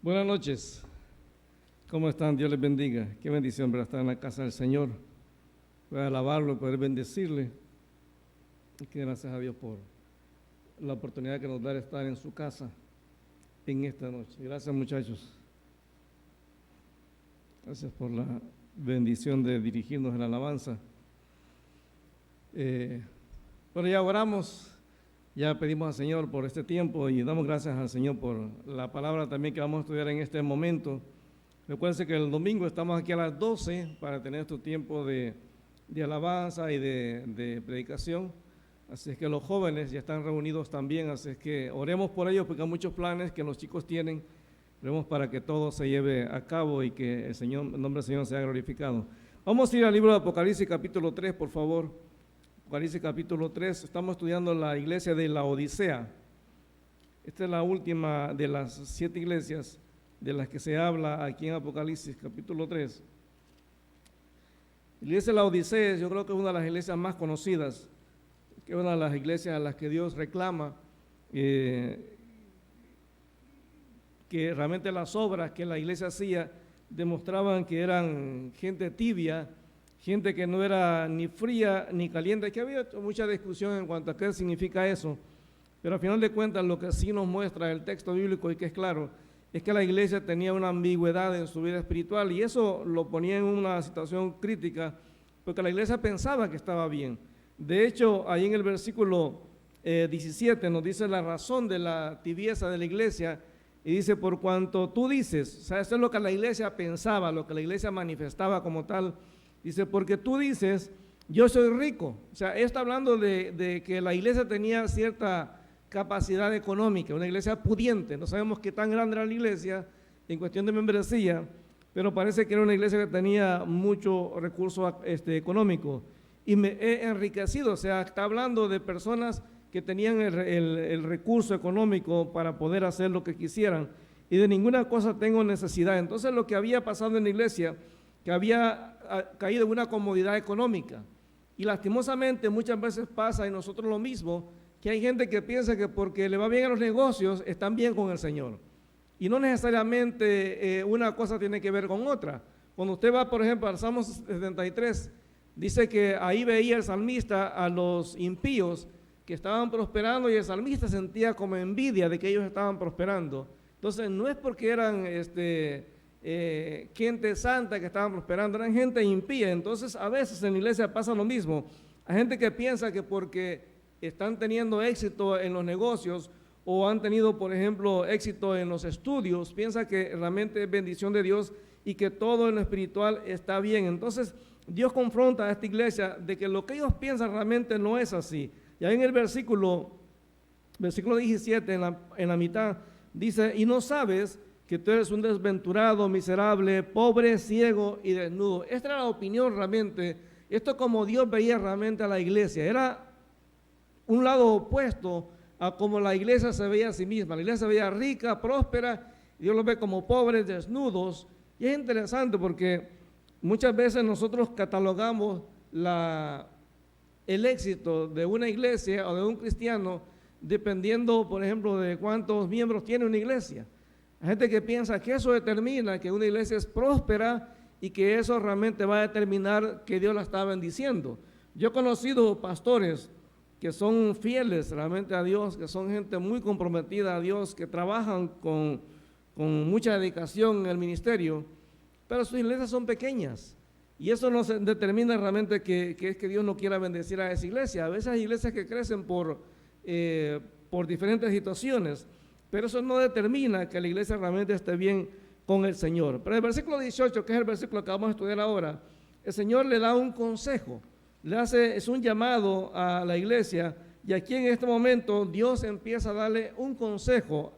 Buenas noches. ¿Cómo están? Dios les bendiga. Qué bendición para estar en la casa del Señor. Poder alabarlo, poder bendecirle. Y que gracias a Dios por la oportunidad que nos da de estar en su casa en esta noche. Gracias, muchachos. Gracias por la bendición de dirigirnos en la alabanza. Bueno, ya oramos. Ya pedimos al Señor por este tiempo y damos gracias al Señor por la palabra también que vamos a estudiar en este momento. Recuerden que el domingo estamos aquí a las 12 para tener este tiempo de alabanza y de predicación. Así es que los jóvenes ya están reunidos también, así es que oremos por ellos porque hay muchos planes que los chicos tienen. Oremos para que todo se lleve a cabo y que el nombre del Señor sea glorificado. Vamos a ir al libro de Apocalipsis capítulo 3, por favor. Apocalipsis capítulo 3, estamos estudiando la iglesia de la Odisea. Esta es la última de las 7 iglesias de las que se habla aquí en Apocalipsis capítulo 3. La iglesia de la Odisea yo creo que es una de las iglesias más conocidas, que es una de las iglesias a las que Dios reclama, que realmente las obras que la iglesia hacía demostraban que eran gente tibia, gente que no era ni fría ni caliente, que había mucha discusión en cuanto a qué significa eso, pero al final de cuentas lo que sí nos muestra el texto bíblico y que es claro, es que la iglesia tenía una ambigüedad en su vida espiritual y eso lo ponía en una situación crítica, porque la iglesia pensaba que estaba bien. De hecho, ahí en el versículo 17 nos dice la razón de la tibieza de la iglesia y dice, por cuanto tú dices, o sea, eso es lo que la iglesia pensaba, lo que la iglesia manifestaba como tal. Dice, porque tú dices, yo soy rico. O sea, está hablando de que la iglesia tenía cierta capacidad económica, una iglesia pudiente. No sabemos qué tan grande era la iglesia en cuestión de membresía, pero parece que era una iglesia que tenía mucho recurso económico. Y me he enriquecido, o sea, está hablando de personas que tenían el recurso económico para poder hacer lo que quisieran. Y de ninguna cosa tengo necesidad. Entonces lo que había pasado en la iglesia, que había caído en una comodidad económica. Y lastimosamente muchas veces pasa en nosotros lo mismo, que hay gente que piensa que porque le va bien a los negocios, están bien con el Señor. Y no necesariamente una cosa tiene que ver con otra. Cuando usted va, por ejemplo, al Salmo 73, dice que ahí veía el salmista a los impíos que estaban prosperando y el salmista sentía como envidia de que ellos estaban prosperando. Entonces no es porque eran gente santa que estaban prosperando, eran gente impía. Entonces a veces en la iglesia pasa lo mismo. Hay gente que piensa que porque están teniendo éxito en los negocios o han tenido, por ejemplo, éxito en los estudios, piensa que realmente es bendición de Dios y que todo en lo espiritual está bien. Entonces Dios confronta a esta iglesia de que lo que ellos piensan realmente no es así. Ya en el versículo 17, en la mitad, dice, y no sabes que tú eres un desventurado, miserable, pobre, ciego y desnudo. Esta era la opinión realmente, esto como Dios veía realmente a la iglesia, era un lado opuesto a como la iglesia se veía a sí misma. La iglesia se veía rica, próspera, y Dios los ve como pobres, desnudos, y es interesante porque muchas veces nosotros catalogamos el éxito de una iglesia o de un cristiano dependiendo, por ejemplo, de cuántos miembros tiene una iglesia. Hay gente que piensa que eso determina que una iglesia es próspera y que eso realmente va a determinar que Dios la está bendiciendo. Yo he conocido pastores que son fieles realmente a Dios, que son gente muy comprometida a Dios, que trabajan con mucha dedicación en el ministerio, pero sus iglesias son pequeñas. Y eso no se determina realmente que es que Dios no quiera bendecir a esa iglesia. A veces hay iglesias que crecen por diferentes situaciones, pero eso no determina que la iglesia realmente esté bien con el Señor. Pero el versículo 18, que es el versículo que vamos a estudiar ahora, el Señor le da un consejo, es un llamado a la iglesia, y aquí en este momento Dios empieza a darle un consejo.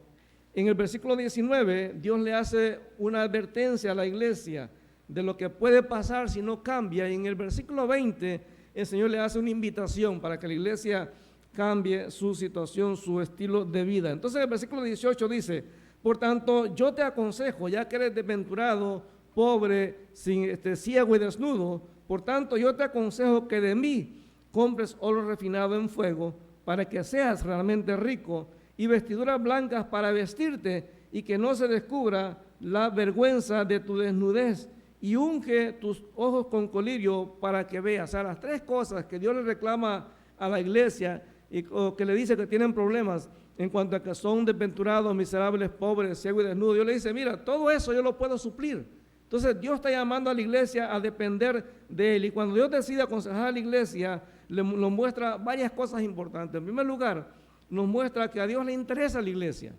En el versículo 19, Dios le hace una advertencia a la iglesia de lo que puede pasar si no cambia, y en el versículo 20, el Señor le hace una invitación para que la iglesia cambie su situación, su estilo de vida. Entonces el versículo 18 dice, por tanto, yo te aconsejo, ya que eres desventurado, pobre, ciego y desnudo, por tanto, yo te aconsejo que de mí compres oro refinado en fuego, para que seas realmente rico, y vestiduras blancas para vestirte, y que no se descubra la vergüenza de tu desnudez, y unge tus ojos con colirio para que veas. O sea, las tres cosas que Dios le reclama a la iglesia o que le dice que tienen problemas en cuanto a que son desventurados, miserables, pobres, ciegos y desnudos. Dios le dice, mira, todo eso yo lo puedo suplir. Entonces Dios está llamando a la iglesia a depender de Él, y cuando Dios decide aconsejar a la iglesia, nos muestra varias cosas importantes. En primer lugar, nos muestra que a Dios le interesa la iglesia,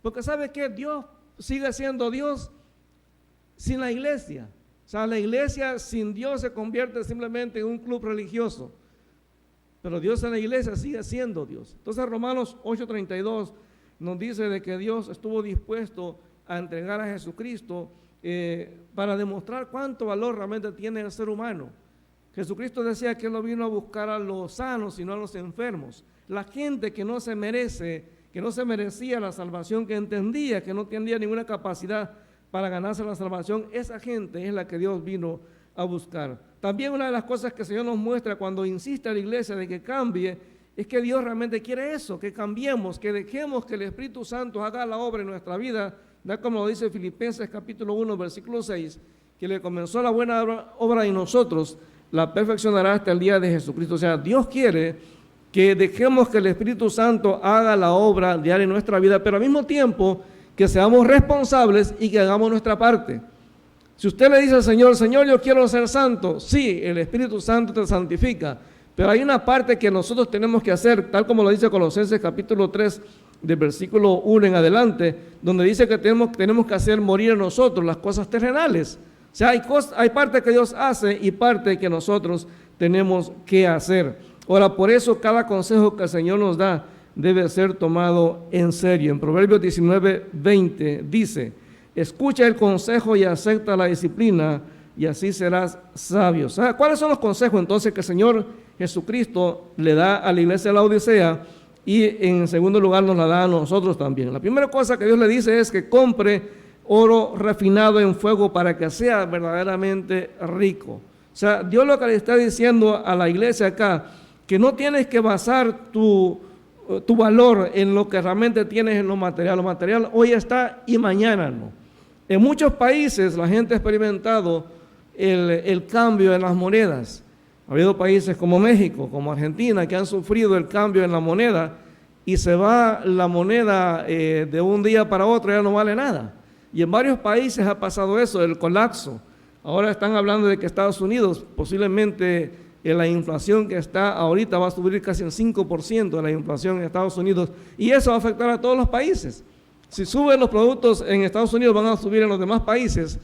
porque ¿sabe qué? Dios sigue siendo Dios sin la iglesia. O sea, la iglesia sin Dios se convierte simplemente en un club religioso, pero Dios en la iglesia sigue siendo Dios. Entonces Romanos 8:32 nos dice de que Dios estuvo dispuesto a entregar a Jesucristo para demostrar cuánto valor realmente tiene el ser humano. Jesucristo decía que Él no vino a buscar a los sanos, sino a los enfermos. La gente que no se merecía la salvación, que entendía que no tenía ninguna capacidad para ganarse la salvación, esa gente es la que Dios vino a buscar. También una de las cosas que el Señor nos muestra cuando insiste a la iglesia de que cambie, es que Dios realmente quiere eso, que cambiemos, que dejemos que el Espíritu Santo haga la obra en nuestra vida, tal como lo dice Filipenses capítulo 1, versículo 6, que le comenzó la buena obra en nosotros, la perfeccionará hasta el día de Jesucristo. O sea, Dios quiere que dejemos que el Espíritu Santo haga la obra diaria en nuestra vida, pero al mismo tiempo que seamos responsables y que hagamos nuestra parte. Si usted le dice al Señor, Señor, yo quiero ser santo, sí, el Espíritu Santo te santifica, pero hay una parte que nosotros tenemos que hacer, tal como lo dice Colosenses capítulo 3, del versículo 1 en adelante, donde dice que tenemos que hacer morir en nosotros las cosas terrenales. O sea, hay parte que Dios hace y parte que nosotros tenemos que hacer. Ahora, por eso cada consejo que el Señor nos da debe ser tomado en serio. En Proverbios 19:20 dice, escucha el consejo y acepta la disciplina, y así serás sabio. ¿Sabe cuáles son los consejos entonces que el Señor Jesucristo le da a la iglesia de la Odisea? Y en segundo lugar nos la da a nosotros también. La primera cosa que Dios le dice es que compre oro refinado en fuego para que sea verdaderamente rico. O sea, Dios lo que le está diciendo a la iglesia acá, que no tienes que basar tu valor en lo que realmente tienes en lo material. Lo material hoy está y mañana no. En muchos países la gente ha experimentado el cambio en las monedas. Ha habido países como México, como Argentina, que han sufrido el cambio en la moneda y se va la moneda de un día para otro, ya no vale nada. Y en varios países ha pasado eso, el colapso. Ahora están hablando de que Estados Unidos posiblemente la inflación que está ahorita va a subir casi el 5% de la inflación en Estados Unidos, y eso va a afectar a todos los países. Si suben los productos en Estados Unidos, van a subir en los demás países,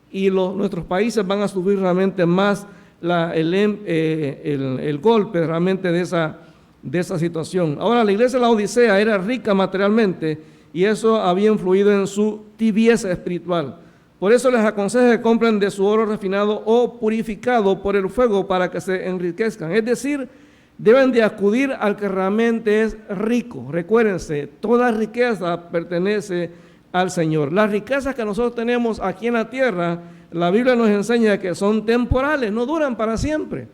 y nuestros países van a subir realmente más el golpe realmente de esa situación. Ahora, la iglesia de la Odisea era rica materialmente, y eso había influido en su tibieza espiritual. Por eso les aconseja que compren de su oro refinado o purificado por el fuego para que se enriquezcan. Es decir, deben de acudir al que realmente es rico. Recuérdense, toda riqueza pertenece al Señor. Las riquezas que nosotros tenemos aquí en la tierra, la Biblia nos enseña que son temporales, no duran para siempre.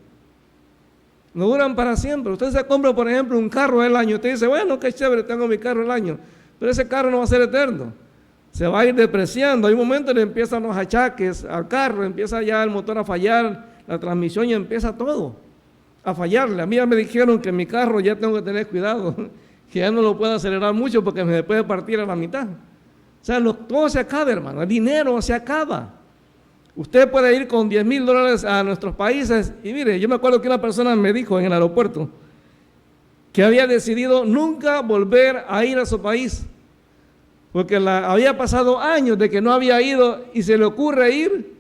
No duran para siempre. Usted se compra, por ejemplo, un carro del año. Usted dice, bueno, qué chévere, tengo mi carro del año. Pero ese carro no va a ser eterno. Se va a ir depreciando. Hay un momento en que empiezan los achaques al carro, empieza ya el motor a fallar, la transmisión, y empieza todo a fallarle. A mí ya me dijeron que mi carro ya tengo que tener cuidado, que ya no lo puedo acelerar mucho porque me puede partir a la mitad. O sea, todo se acaba, hermano, el dinero se acaba. Usted puede ir con $10,000 a nuestros países, y mire, yo me acuerdo que una persona me dijo en el aeropuerto que había decidido nunca volver a ir a su país, porque había pasado años de que no había ido y se le ocurre ir,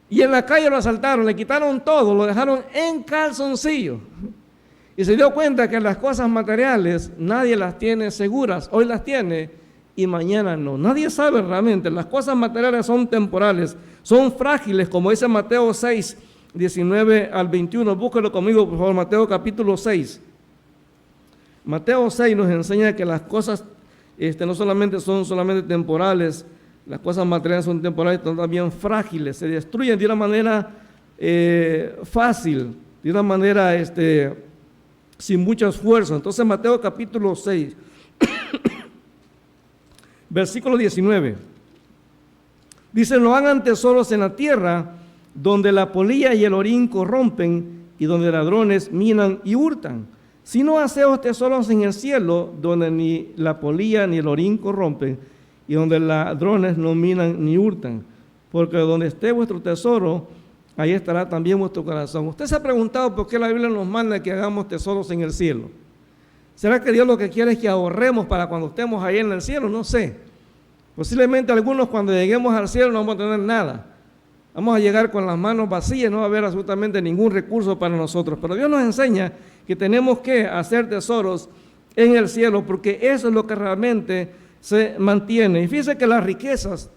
y en la calle lo asaltaron, le quitaron todo, lo dejaron en calzoncillo, y se dio cuenta que las cosas materiales nadie las tiene seguras. Hoy las tiene y mañana no. Nadie sabe realmente. Las cosas materiales son temporales, son frágiles, como dice Mateo 6, 19 al 21. Búsquelo conmigo, por favor, Mateo capítulo 6. Mateo 6 nos enseña que las cosas no solamente son temporales, las cosas materiales son temporales, son también frágiles, se destruyen de una manera fácil, de una manera sin mucho esfuerzo. Entonces Mateo capítulo 6, Versículo 19. Dice, no hagan tesoros en la tierra, donde la polilla y el orín corrompen, y donde ladrones minan y hurtan. Sino haceos tesoros en el cielo, donde ni la polilla ni el orín corrompen, y donde ladrones no minan ni hurtan. Porque donde esté vuestro tesoro, ahí estará también vuestro corazón. ¿Usted se ha preguntado por qué la Biblia nos manda que hagamos tesoros en el cielo? ¿Será que Dios lo que quiere es que ahorremos para cuando estemos ahí en el cielo? No sé. Posiblemente algunos cuando lleguemos al cielo no vamos a tener nada. Vamos a llegar con las manos vacías, no va a haber absolutamente ningún recurso para nosotros. Pero Dios nos enseña que tenemos que hacer tesoros en el cielo, porque eso es lo que realmente se mantiene. Y fíjense que las riquezas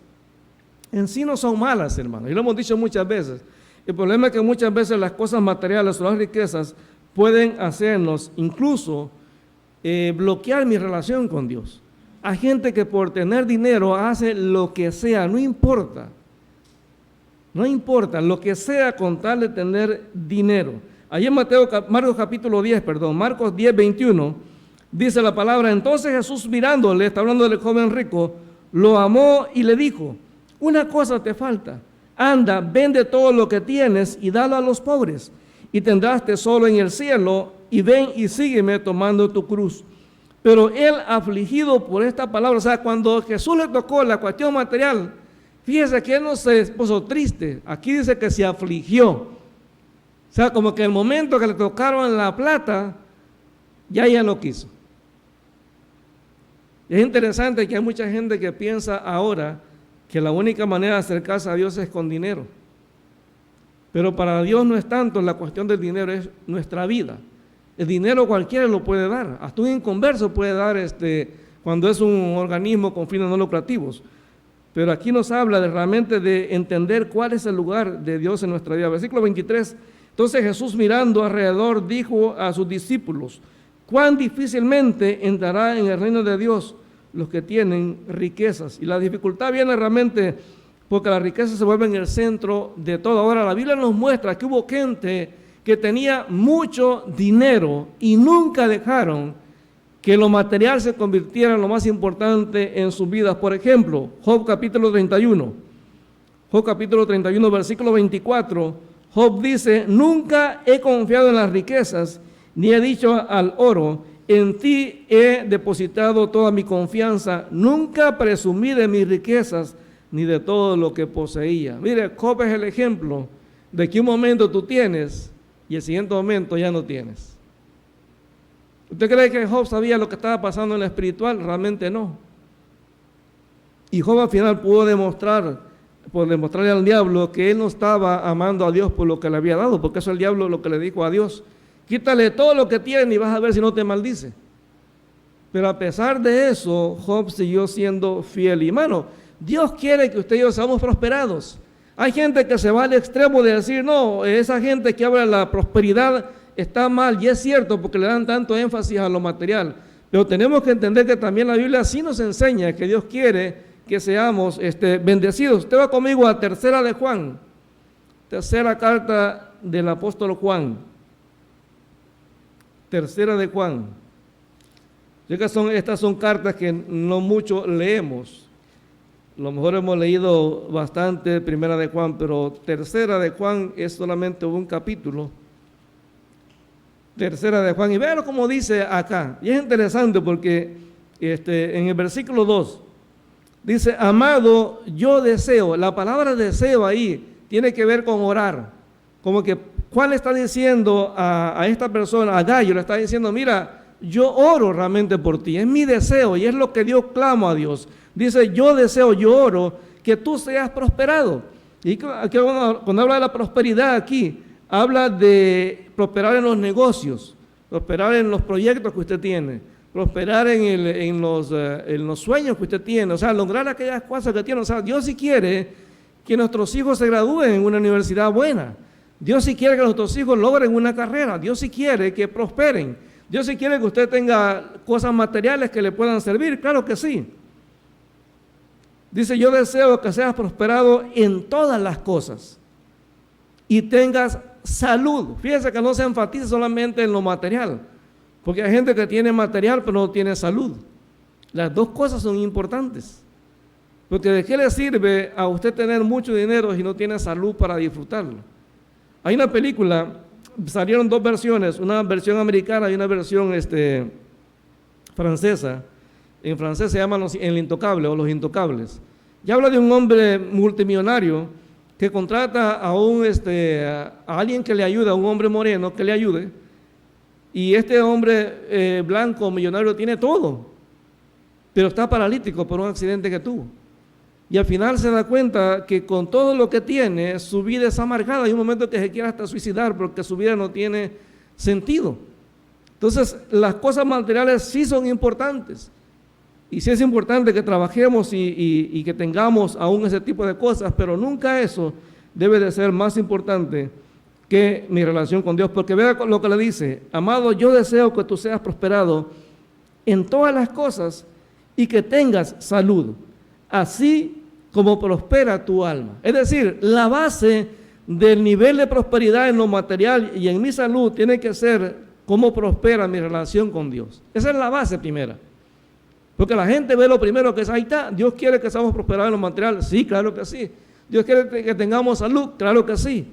en sí no son malas, hermanos, y lo hemos dicho muchas veces. El problema es que muchas veces las cosas materiales o las riquezas pueden hacernos incluso bloquear mi relación con Dios. Hay gente que por tener dinero hace lo que sea, no importa. No importa, lo que sea con tal de tener dinero. Allí en Marcos 10, 21, dice la palabra, entonces Jesús mirándole, está hablando del joven rico, lo amó y le dijo, una cosa te falta, anda, vende todo lo que tienes y dalo a los pobres, y tendrás tesoro en el cielo, y ven y sígueme tomando tu cruz. Pero él, afligido por esta palabra, o sea, cuando Jesús le tocó la cuestión material, fíjese que él no se puso triste, aquí dice que se afligió. O sea, como que el momento que le tocaron la plata, ya no quiso. Es interesante que hay mucha gente que piensa ahora que la única manera de acercarse a Dios es con dinero. Pero para Dios no es tanto la cuestión del dinero, es nuestra vida. El dinero cualquiera lo puede dar, hasta un inconverso puede dar cuando es un organismo con fines no lucrativos. Pero aquí nos habla realmente de entender cuál es el lugar de Dios en nuestra vida. Versículo 23, entonces Jesús mirando alrededor dijo a sus discípulos, cuán difícilmente entrará en el reino de Dios los que tienen riquezas. Y la dificultad viene realmente porque las riquezas se vuelven el centro de todo. Ahora la Biblia nos muestra que hubo gente que tenía mucho dinero y nunca dejaron que lo material se convirtiera en lo más importante en sus vidas. Por ejemplo, Job capítulo 31, versículo 24, Job dice, nunca he confiado en las riquezas, ni he dicho al oro, en ti he depositado toda mi confianza, nunca presumí de mis riquezas, ni de todo lo que poseía. Mire, Job es el ejemplo de que un momento tú tienes y el siguiente momento ya no tienes. ¿Usted cree que Job sabía lo que estaba pasando en lo espiritual? Realmente no. Y Job al final pudo demostrarle al diablo que él no estaba amando a Dios por lo que le había dado, porque eso es el diablo lo que le dijo a Dios. Quítale todo lo que tiene y vas a ver si no te maldice. Pero a pesar de eso, Job siguió siendo fiel. Y hermano, Dios quiere que usted y yo seamos prosperados. Hay gente que se va al extremo de decir, no, esa gente que habla de la prosperidad está mal, y es cierto porque le dan tanto énfasis a lo material, pero tenemos que entender que también la Biblia sí nos enseña que Dios quiere que seamos bendecidos. Usted va conmigo a tercera de Juan, tercera carta del apóstol Juan, tercera de Juan. Estas son cartas que no mucho leemos. A lo mejor hemos leído bastante primera de Juan, pero tercera de Juan es solamente un capítulo. Tercera de Juan, y vean cómo dice acá, y es interesante porque en el versículo 2 dice, amado, yo deseo. La palabra deseo ahí tiene que ver con orar, como que Juan le está diciendo a esta persona, a Gallo, le está diciendo, mira, yo oro realmente por ti, es mi deseo y es lo que yo clamo a Dios. Dice, yo deseo, yo oro que tú seas prosperado. Y aquí, cuando habla de la prosperidad aquí, habla de prosperar en los negocios, prosperar en los proyectos que usted tiene, prosperar en los sueños que usted tiene, o sea, lograr aquellas cosas que tiene. O sea, Dios sí quiere que nuestros hijos se gradúen en una universidad buena. Dios sí quiere que nuestros hijos logren una carrera. Dios sí quiere que prosperen. Dios sí quiere que usted tenga cosas materiales que le puedan servir. Claro que sí. Dice, yo deseo que seas prosperado en todas las cosas y tengas salud. Fíjense que no se enfatiza solamente en lo material, porque hay gente que tiene material pero no tiene salud. Las dos cosas son importantes. Porque ¿de qué le sirve a usted tener mucho dinero si no tiene salud para disfrutarlo? Hay una película, salieron dos versiones, una versión americana y una versión francesa. En francés se llama El Intocable o Los Intocables. Y habla de un hombre multimillonario que contrata a alguien que le ayude, a un hombre moreno que le ayude. Y este hombre blanco millonario tiene todo, pero está paralítico por un accidente que tuvo. Y al final se da cuenta que con todo lo que tiene, su vida es amargada. Hay un momento que se quiere hasta suicidar porque su vida no tiene sentido. Entonces, las cosas materiales sí son importantes. Y sí es importante que trabajemos y que tengamos aún ese tipo de cosas, pero nunca eso debe de ser más importante que mi relación con Dios. Porque vea lo que le dice: amado, yo deseo que tú seas prosperado en todas las cosas y que tengas salud, así como prospera tu alma. Es decir, la base del nivel de prosperidad en lo material y en mi salud tiene que ser cómo prospera mi relación con Dios. Esa es la base primera. Porque la gente ve lo primero que es, ahí está, Dios quiere que seamos prosperados en lo material. Sí, claro que sí. Dios quiere que tengamos salud. Claro que sí.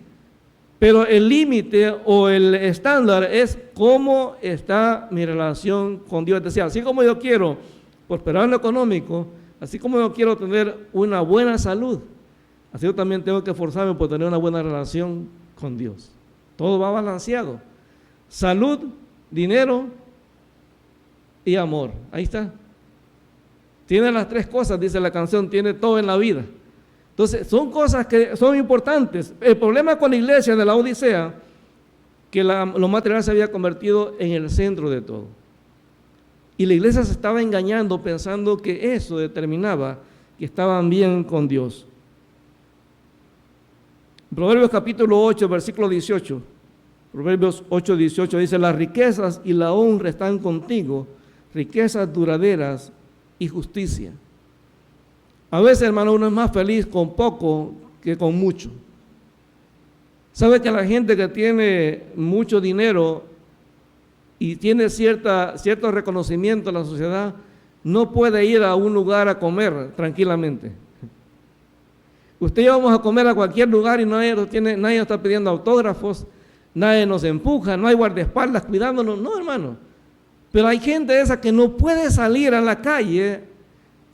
Pero el límite o el estándar es cómo está mi relación con Dios. Es decir, así como yo quiero prosperar en lo económico, así como yo quiero tener una buena salud, así yo también tengo que esforzarme por tener una buena relación con Dios. Todo va balanceado. Salud, dinero y amor. Ahí está. Tiene las tres cosas, dice la canción, tiene todo en la vida. Entonces, son cosas que son importantes. El problema con la iglesia de la Odisea, que lo material se había convertido en el centro de todo. Y la iglesia se estaba engañando pensando que eso determinaba que estaban bien con Dios. Proverbios capítulo 8, versículo 18. Proverbios 8, 18 dice: las riquezas y la honra están contigo, riquezas duraderas y justicia. A veces, hermano, uno es más feliz con poco que con mucho. ¿Sabe que la gente que tiene mucho dinero y tiene cierto reconocimiento en la sociedad no puede ir a un lugar a comer tranquilamente? Usted y yo vamos a comer a cualquier lugar y nadie está pidiendo autógrafos, nadie nos empuja, no hay guardaespaldas cuidándonos, no, hermano. Pero hay gente esa que no puede salir a la calle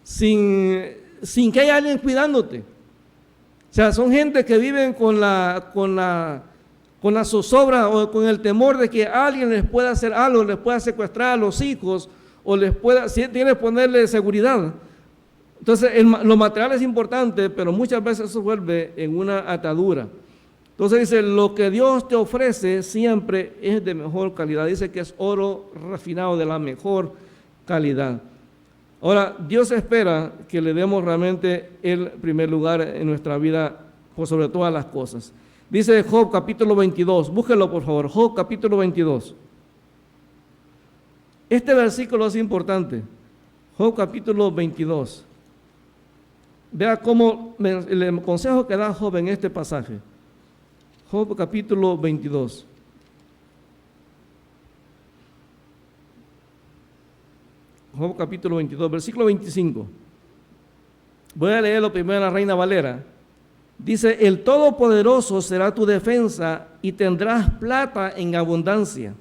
sin que haya alguien cuidándote. O sea, son gente que viven con la zozobra o con el temor de que alguien les pueda hacer algo, les pueda secuestrar a los hijos o tiene que ponerle seguridad. Entonces, lo material es importante, pero muchas veces eso vuelve en una atadura. Entonces dice, lo que Dios te ofrece siempre es de mejor calidad. Dice que es oro refinado de la mejor calidad. Ahora, Dios espera que le demos realmente el primer lugar en nuestra vida por sobre todas las cosas. Dice Job capítulo 22, búsquelo por favor, Job capítulo 22. Este versículo es importante, Job capítulo 22. Vea cómo el consejo que da Job en este pasaje. Job capítulo 22. Job capítulo 22, versículo 25. Voy a leerlo primero en la Reina Valera. Dice, el Todopoderoso será tu defensa y tendrás plata en abundancia.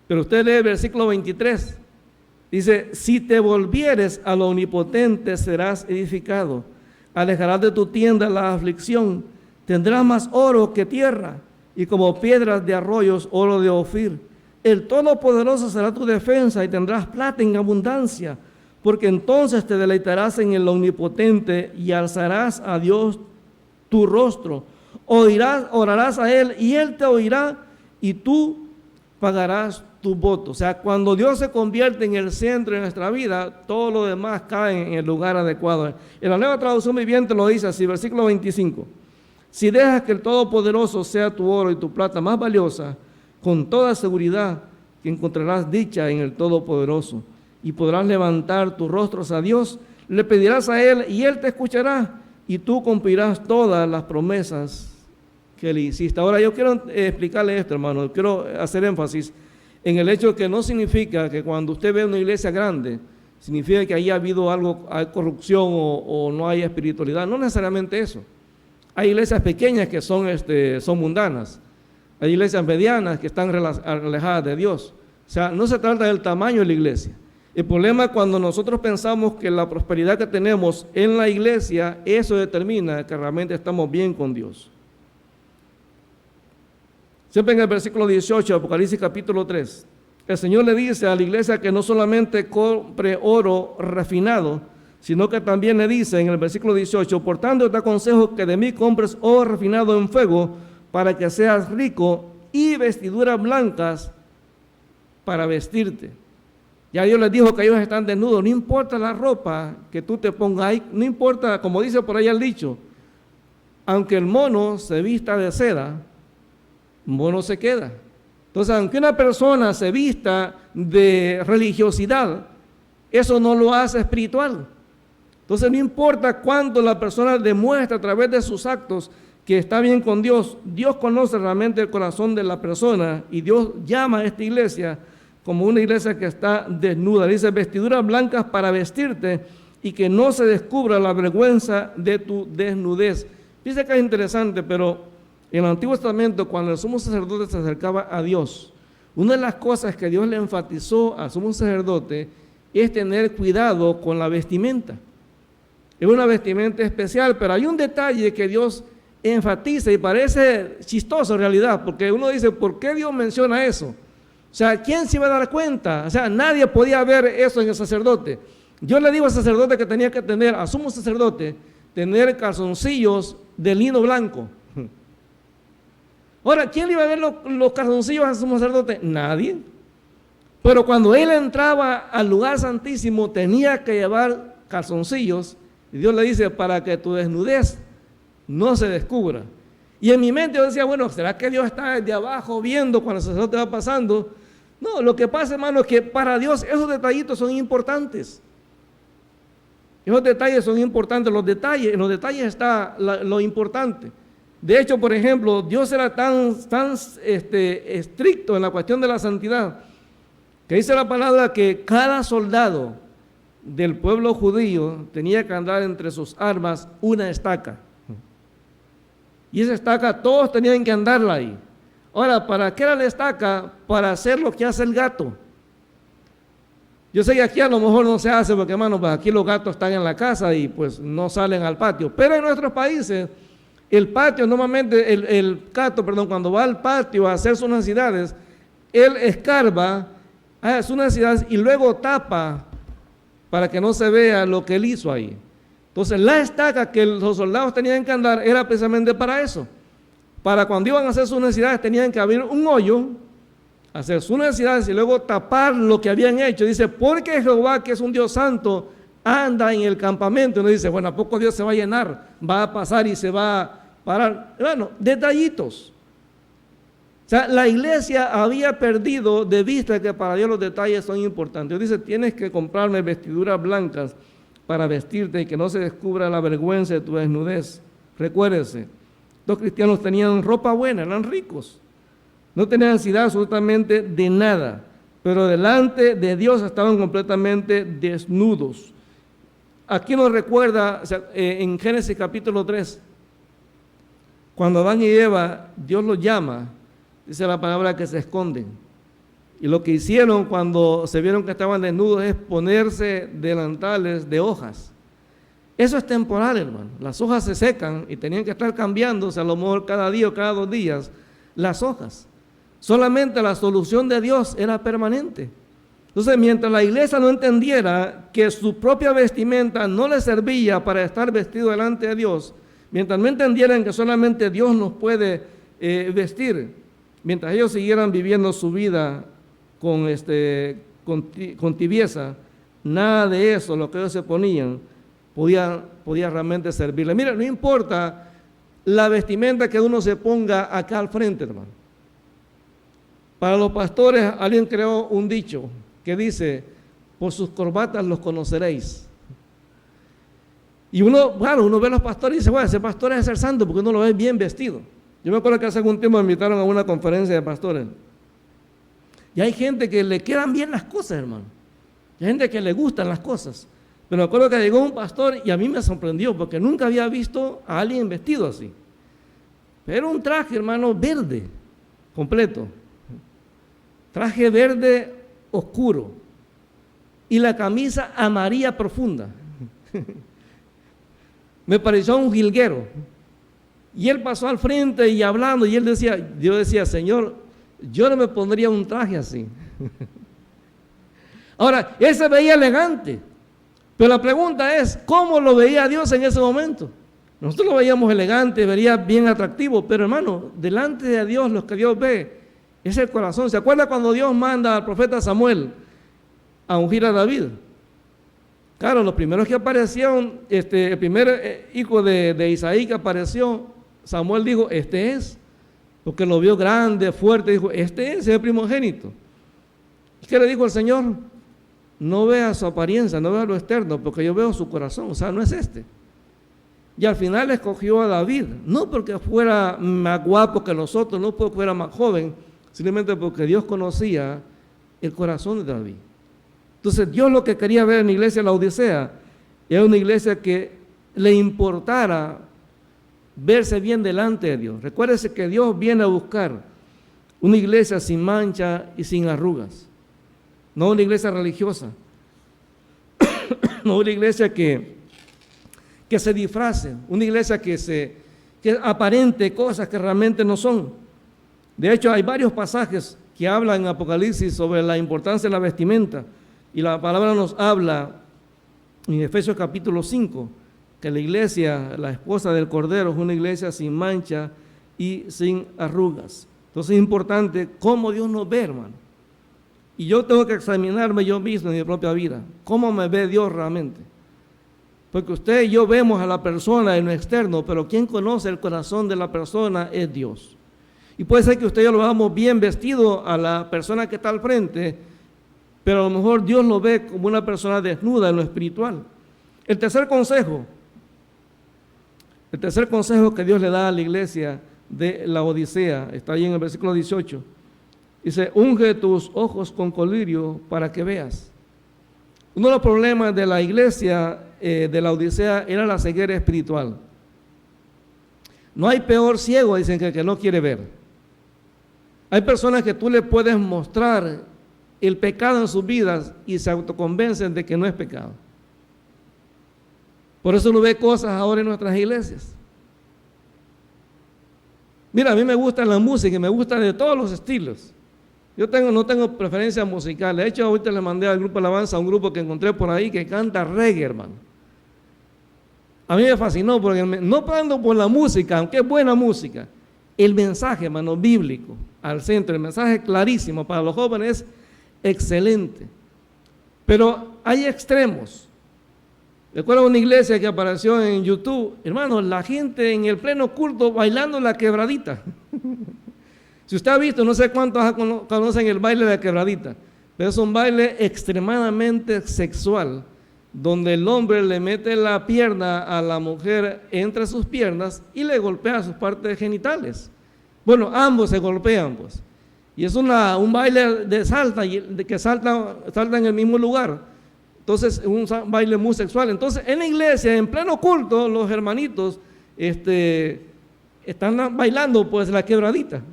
Pero usted lee el versículo 23. Dice, si te volvieres a lo omnipotente serás edificado. Alejarás de tu tienda la aflicción. Tendrás más oro que tierra y como piedras de arroyos oro de Ofir. El Todopoderoso será tu defensa y tendrás plata en abundancia, porque entonces te deleitarás en el Omnipotente y alzarás a Dios tu rostro. Orarás a Él y Él te oirá y tú pagarás tu voto. O sea, cuando Dios se convierte en el centro de nuestra vida, todo lo demás cae en el lugar adecuado. En la Nueva Traducción Viviente lo dice así, versículo 25. Si dejas que el Todopoderoso sea tu oro y tu plata más valiosa, con toda seguridad que encontrarás dicha en el Todopoderoso y podrás levantar tus rostros a Dios, le pedirás a Él y Él te escuchará y tú cumplirás todas las promesas que le hiciste. Ahora yo quiero explicarle esto, hermano, quiero hacer énfasis en el hecho que no significa que cuando usted ve una iglesia grande, significa que ahí ha habido algo, hay corrupción o no hay espiritualidad. No necesariamente eso. Hay iglesias pequeñas que son mundanas. Hay iglesias medianas que están alejadas de Dios. O sea, no se trata del tamaño de la iglesia. El problema es cuando nosotros pensamos que la prosperidad que tenemos en la iglesia, eso determina que realmente estamos bien con Dios. Siempre en el versículo 18, Apocalipsis capítulo 3, el Señor le dice a la iglesia que no solamente compre oro refinado, sino que también le dice en el versículo 18, por tanto te aconsejo que de mí compres oro refinado en fuego para que seas rico y vestiduras blancas para vestirte. Ya Dios les dijo que ellos están desnudos, no importa la ropa que tú te pongas ahí, no importa, como dice por ahí el dicho, aunque el mono se vista de seda, mono se queda. Entonces, aunque una persona se vista de religiosidad, eso no lo hace espiritual. Entonces, no importa cuánto la persona demuestra a través de sus actos que está bien con Dios, Dios conoce realmente el corazón de la persona y Dios llama a esta iglesia como una iglesia que está desnuda. Dice, vestiduras blancas para vestirte y que no se descubra la vergüenza de tu desnudez. Dice que es interesante, pero en el Antiguo Testamento, cuando el sumo sacerdote se acercaba a Dios, una de las cosas que Dios le enfatizó al sumo sacerdote es tener cuidado con la vestimenta. Es una vestimenta especial, pero hay un detalle que Dios enfatiza y parece chistoso en realidad, porque uno dice, ¿por qué Dios menciona eso? O sea, ¿quién se iba a dar cuenta? O sea, nadie podía ver eso en el sacerdote. Yo le digo al sacerdote que tenía que tener, al sumo sacerdote, tener calzoncillos de lino blanco. Ahora, ¿quién le iba a ver los calzoncillos al sumo sacerdote? Nadie. Pero cuando él entraba al lugar santísimo, tenía que llevar calzoncillos, y Dios le dice, para que tu desnudez no se descubra. Y en mi mente yo decía, bueno, ¿será que Dios está desde abajo viendo cuando el sacerdote va pasando? No, lo que pasa, hermano, es que para Dios esos detallitos son importantes. Esos detalles son importantes, en los detalles está lo importante. De hecho, por ejemplo, Dios era tan estricto en la cuestión de la santidad, que dice la palabra que cada soldado del pueblo judío tenía que andar entre sus armas una estaca. Y esa estaca todos tenían que andarla ahí. Ahora, ¿para qué era la estaca? Para hacer lo que hace el gato. Yo sé que aquí a lo mejor no se hace porque, hermano, pues aquí los gatos están en la casa y pues no salen al patio. Pero en nuestros países, el patio, normalmente el gato, cuando va al patio a hacer sus necesidades, él escarba, hace sus necesidades y luego tapa para que no se vea lo que él hizo ahí. Entonces, la estaca que los soldados tenían que andar era precisamente para eso. Para cuando iban a hacer sus necesidades tenían que abrir un hoyo, hacer sus necesidades y luego tapar lo que habían hecho. Dice, porque Jehová, que es un Dios santo, anda en el campamento. Y uno dice, bueno, ¿a poco Dios se va a llenar? Va a pasar y se va a parar. Bueno, detallitos. O sea, la iglesia había perdido de vista que para Dios los detalles son importantes. Dios dice, tienes que comprarme vestiduras blancas para vestirte y que no se descubra la vergüenza de tu desnudez. Recuérdese, los cristianos tenían ropa buena, eran ricos. No tenían necesidad absolutamente de nada, pero delante de Dios estaban completamente desnudos. Aquí nos recuerda, en Génesis capítulo 3, cuando Adán y Eva, Dios los llama, dice la palabra que se esconden. Y lo que hicieron cuando se vieron que estaban desnudos es ponerse delantales de hojas. Eso es temporal, hermano. Las hojas se secan y tenían que estar cambiándose a lo mejor cada día o cada 2 días las hojas. Solamente la solución de Dios era permanente. Entonces, mientras la iglesia no entendiera que su propia vestimenta no le servía para estar vestido delante de Dios, mientras no entendieran que solamente Dios nos puede vestir, mientras ellos siguieran viviendo su vida con tibieza, nada de eso, lo que ellos se ponían, podía realmente servirle. Mira, no importa la vestimenta que uno se ponga acá al frente, hermano. Para los pastores, alguien creó un dicho que dice, por sus corbatas los conoceréis. Y uno ve a los pastores y dice, bueno, ese pastor es el santo porque uno lo ve bien vestido. Yo me acuerdo que hace algún tiempo me invitaron a una conferencia de pastores. Y hay gente que le quedan bien las cosas, hermano. Hay gente que le gustan las cosas. Pero me acuerdo que llegó un pastor y a mí me sorprendió porque nunca había visto a alguien vestido así. Pero un traje, hermano, verde, completo. Traje verde oscuro. Y la camisa amarilla profunda. Me pareció un jilguero. Y él pasó al frente y hablando, y yo decía, Señor, yo no me pondría un traje así. Ahora, él se veía elegante, pero la pregunta es, ¿cómo lo veía Dios en ese momento? Nosotros lo veíamos elegante, veía bien atractivo, pero hermano, delante de Dios, lo que Dios ve es el corazón. ¿Se acuerda cuando Dios manda al profeta Samuel a ungir a David? Claro, los primeros que aparecieron, el primer hijo de Isaí que apareció, Samuel dijo, este es, porque lo vio grande, fuerte, dijo, este es el primogénito. ¿Y qué le dijo el Señor? No vea su apariencia, no vea lo externo, porque yo veo su corazón, o sea, no es este. Y al final escogió a David, no porque fuera más guapo que los otros, no porque fuera más joven, simplemente porque Dios conocía el corazón de David. Entonces Dios lo que quería ver en la iglesia de la Odisea era una iglesia que le importara verse bien delante de Dios. Recuérdese que Dios viene a buscar una iglesia sin mancha y sin arrugas, no una iglesia religiosa, no una iglesia que se disfrace, una iglesia que aparente cosas que realmente no son. De hecho, hay varios pasajes que hablan en Apocalipsis sobre la importancia de la vestimenta, y la palabra nos habla en Efesios capítulo 5, que la iglesia, la esposa del Cordero, es una iglesia sin mancha y sin arrugas. Entonces es importante cómo Dios nos ve, hermano. Y yo tengo que examinarme yo mismo en mi propia vida, cómo me ve Dios realmente. Porque usted y yo vemos a la persona en lo externo, pero quien conoce el corazón de la persona es Dios. Y puede ser que usted y yo lo veamos bien vestido a la persona que está al frente, pero a lo mejor Dios lo ve como una persona desnuda en lo espiritual. El tercer consejo que Dios le da a la iglesia de la Odisea, está ahí en el versículo 18. Dice, unge tus ojos con colirio para que veas. Uno de los problemas de la iglesia de la Odisea era la ceguera espiritual. No hay peor ciego, dicen, que el que no quiere ver. Hay personas que tú le puedes mostrar el pecado en sus vidas y se autoconvencen de que no es pecado. Por eso uno ve cosas ahora en nuestras iglesias. Mira, a mí me gusta la música y me gusta de todos los estilos. Yo no tengo preferencia musical. De hecho, ahorita le mandé al grupo de alabanza a un grupo que encontré por ahí que canta reggae, hermano. A mí me fascinó porque no tanto por la música, aunque es buena música, el mensaje, hermano, bíblico al centro, el mensaje clarísimo para los jóvenes, excelente. Pero hay extremos. Recuerdo una iglesia que apareció en YouTube, hermano, la gente en el pleno culto bailando la quebradita. Si usted ha visto, no sé cuántos conocen el baile de la quebradita, pero es un baile extremadamente sexual, donde el hombre le mete la pierna a la mujer entre sus piernas y le golpea sus partes genitales. Bueno, ambos se golpean, pues. Y es un baile de salta, que salta en el mismo lugar. Entonces, es un baile muy sexual. Entonces, en la iglesia, en pleno culto, los hermanitos están bailando, pues, la quebradita.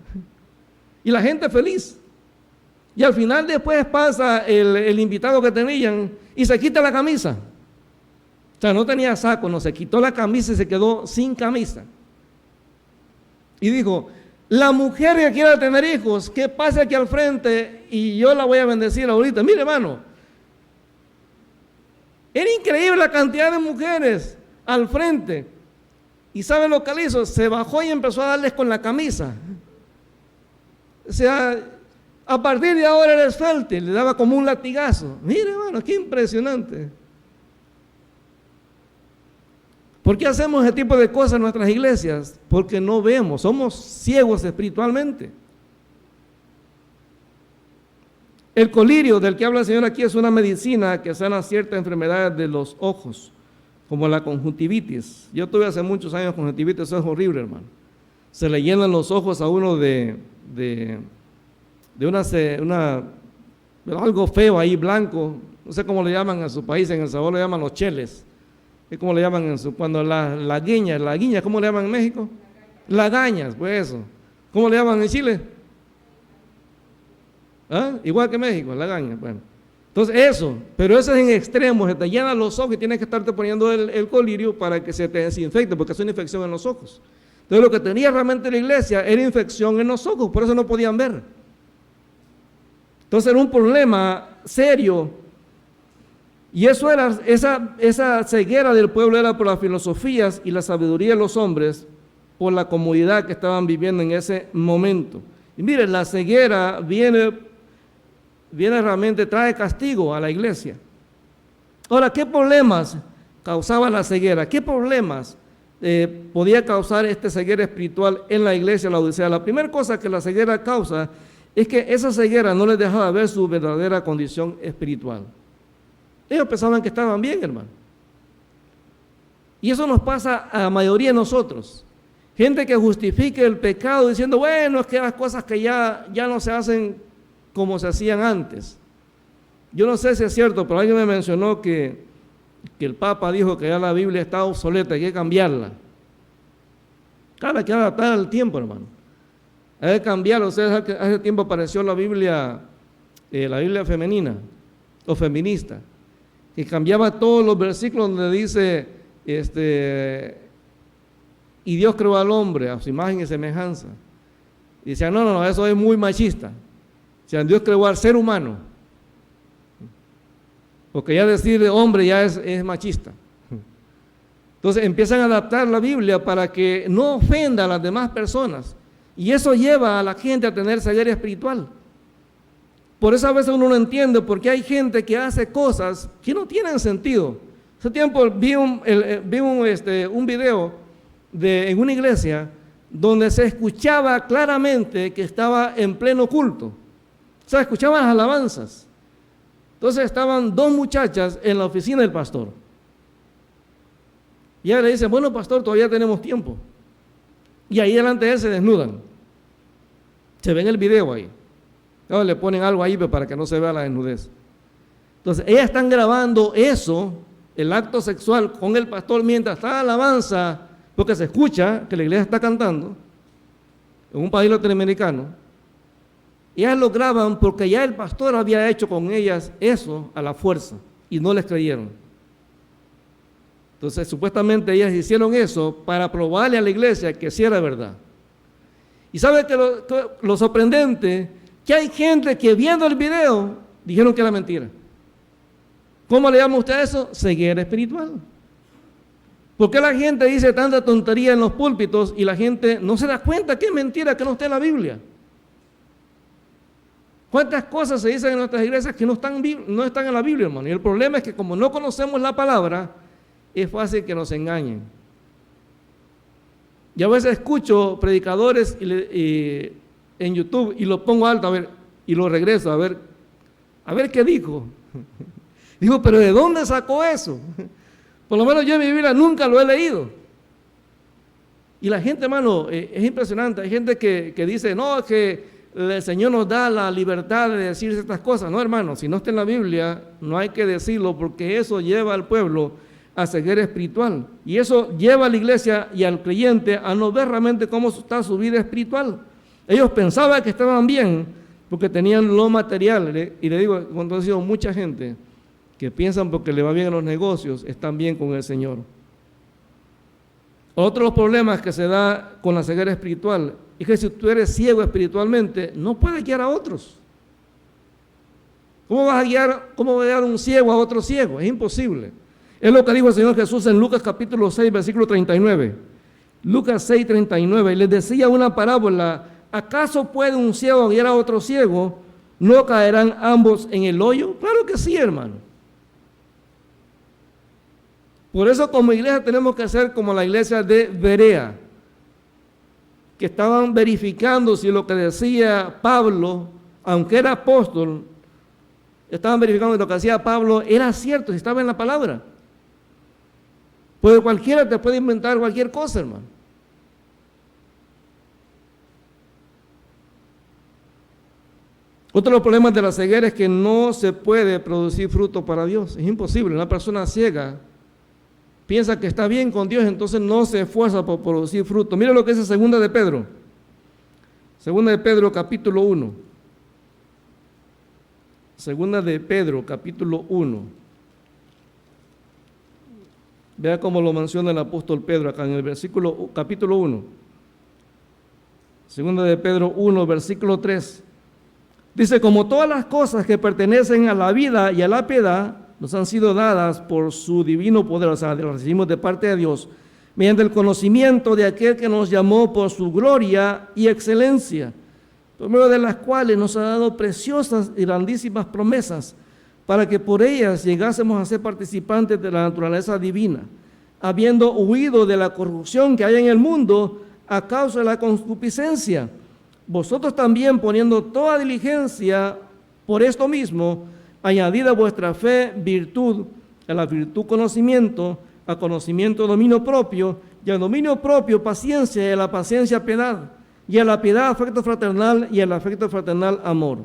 Y la gente feliz. Y al final después pasa el invitado que tenían y se quita la camisa. O sea, no tenía saco, no, se quitó la camisa y se quedó sin camisa. Y dijo, la mujer que quiera tener hijos, que pase aquí al frente y yo la voy a bendecir ahorita. Mire, hermano, era increíble la cantidad de mujeres al frente. ¿Y saben lo que le hizo? Se bajó y empezó a darles con la camisa. O sea, a partir de ahora eres fértil, le daba como un latigazo. Mire, hermano, qué impresionante. ¿Por qué hacemos ese tipo de cosas en nuestras iglesias? Porque no vemos, somos ciegos espiritualmente. El colirio del que habla el Señor aquí es una medicina que sana ciertas enfermedades de los ojos, como la conjuntivitis. Yo tuve hace muchos años conjuntivitis, eso es horrible, hermano. Se le llenan los ojos a uno de de algo feo ahí, blanco, no sé cómo le llaman en su país, en El Salvador le llaman los cheles, es como le llaman cuando la guiña, ¿cómo le llaman en México? Lagañas, pues eso. ¿Cómo le llaman en Chile? ¿Ah? Igual que México, lagañas, bueno. Entonces eso, pero eso es en extremos, se te llenan los ojos y tienes que estarte poniendo el colirio para que se te desinfecte, porque es una infección en los ojos. Entonces lo que tenía realmente la iglesia era infección en los ojos, por eso no podían ver. Entonces era un problema serio. Y eso era, esa ceguera del pueblo era por las filosofías y la sabiduría de los hombres, por la comodidad que estaban viviendo en ese momento. Y miren, la ceguera viene realmente, trae castigo a la iglesia. Ahora, ¿qué problemas causaba la ceguera? ¿Qué problemas podía causar esta ceguera espiritual en la iglesia de la Odisea? La primera cosa que la ceguera causa es que esa ceguera no les dejaba ver su verdadera condición espiritual. Ellos pensaban que estaban bien, hermano. Y eso nos pasa a la mayoría de nosotros. Gente que justifique el pecado diciendo, bueno, es que las cosas que ya no se hacen como se hacían antes. Yo no sé si es cierto, pero alguien me mencionó que el Papa dijo que ya la Biblia está obsoleta, hay que cambiarla. Claro, hay que adaptar al tiempo, hermano. Hay que cambiarla. Ustedes hace tiempo apareció la Biblia femenina o feminista, que cambiaba todos los versículos donde dice, y Dios creó al hombre a su imagen y semejanza. Y decían, no, eso es muy machista. O sea, Dios creó al ser humano. Porque ya decir hombre ya es machista. Entonces empiezan a adaptar la Biblia para que no ofenda a las demás personas. Y eso lleva a la gente a tener ceguera espiritual. Por eso a veces uno no entiende por qué hay gente que hace cosas que no tienen sentido. Hace tiempo vi un video en una iglesia donde se escuchaba claramente que estaba en pleno culto. O sea, escuchaban las alabanzas. Entonces estaban dos muchachas en la oficina del pastor. Y ella le dice, bueno, pastor, todavía tenemos tiempo. Y ahí delante de él se desnudan. Se ve en el video ahí. Ahora le ponen algo ahí para que no se vea la desnudez. Entonces, ellas están grabando eso, el acto sexual con el pastor mientras está la alabanza, porque se escucha que la iglesia está cantando, en un país latinoamericano. Ellas lo graban porque ya el pastor había hecho con ellas eso a la fuerza y no les creyeron. Entonces, supuestamente ellas hicieron eso para probarle a la iglesia que sí era verdad. Y ¿sabe que lo sorprendente? Que hay gente que viendo el video dijeron que era mentira. ¿Cómo le llama usted a eso? Ceguera espiritual. ¿Por qué la gente dice tanta tontería en los púlpitos y la gente no se da cuenta que es mentira, que no está en la Biblia? ¿Cuántas cosas se dicen en nuestras iglesias que no están en la Biblia, hermano? Y el problema es que como no conocemos la palabra, es fácil que nos engañen. Y a veces escucho predicadores en YouTube y lo pongo alto a ver, y lo regreso a ver qué dijo. Digo, pero ¿de dónde sacó eso? Por lo menos yo en mi Biblia nunca lo he leído. Y la gente, hermano, es impresionante. Hay gente que dice, no, que el Señor nos da la libertad de decir estas cosas. No, hermano, si no está en la Biblia, no hay que decirlo porque eso lleva al pueblo a ceguera espiritual. Y eso lleva a la iglesia y al creyente a no ver realmente cómo está su vida espiritual. Ellos pensaban que estaban bien porque tenían lo material. Y le digo, cuando ha sido mucha gente que piensan porque le va bien en los negocios, están bien con el Señor. Otro de los problemas que se da con la ceguera espiritual es que si tú eres ciego espiritualmente, no puedes guiar a otros. ¿Cómo va a guiar un ciego a otro ciego? Es imposible. Es lo que dijo el Señor Jesús en Lucas capítulo 6, versículo 39. Lucas 6, 39. Y les decía una parábola: ¿acaso puede un ciego guiar a otro ciego? ¿No caerán ambos en el hoyo? Claro que sí, hermano. Por eso como iglesia tenemos que ser como la iglesia de Berea, que estaban verificando si lo que decía Pablo, aunque era apóstol, estaban verificando si lo que decía Pablo era cierto, si estaba en la palabra. Pues cualquiera te puede inventar cualquier cosa, hermano. Otro de los problemas de la ceguera es que no se puede producir fruto para Dios. Es imposible. Una persona ciega piensa que está bien con Dios, entonces no se esfuerza por producir fruto. Mira lo que dice Segunda de Pedro. Segunda de Pedro, capítulo 1. Segunda de Pedro, capítulo 1. Vea cómo lo menciona el apóstol Pedro acá en el capítulo 1. Segunda de Pedro 1, versículo 3. Dice, como todas las cosas que pertenecen a la vida y a la piedad nos han sido dadas por su divino poder, o sea, las recibimos de parte de Dios, mediante el conocimiento de aquel que nos llamó por su gloria y excelencia, por medio de las cuales nos ha dado preciosas y grandísimas promesas, para que por ellas llegásemos a ser participantes de la naturaleza divina, habiendo huido de la corrupción que hay en el mundo a causa de la concupiscencia. Vosotros también, poniendo toda diligencia por esto mismo, añadid a vuestra fe virtud, a la virtud conocimiento, a conocimiento dominio propio, y al dominio propio paciencia, y a la paciencia piedad, y a la piedad afecto fraternal, y al afecto fraternal amor.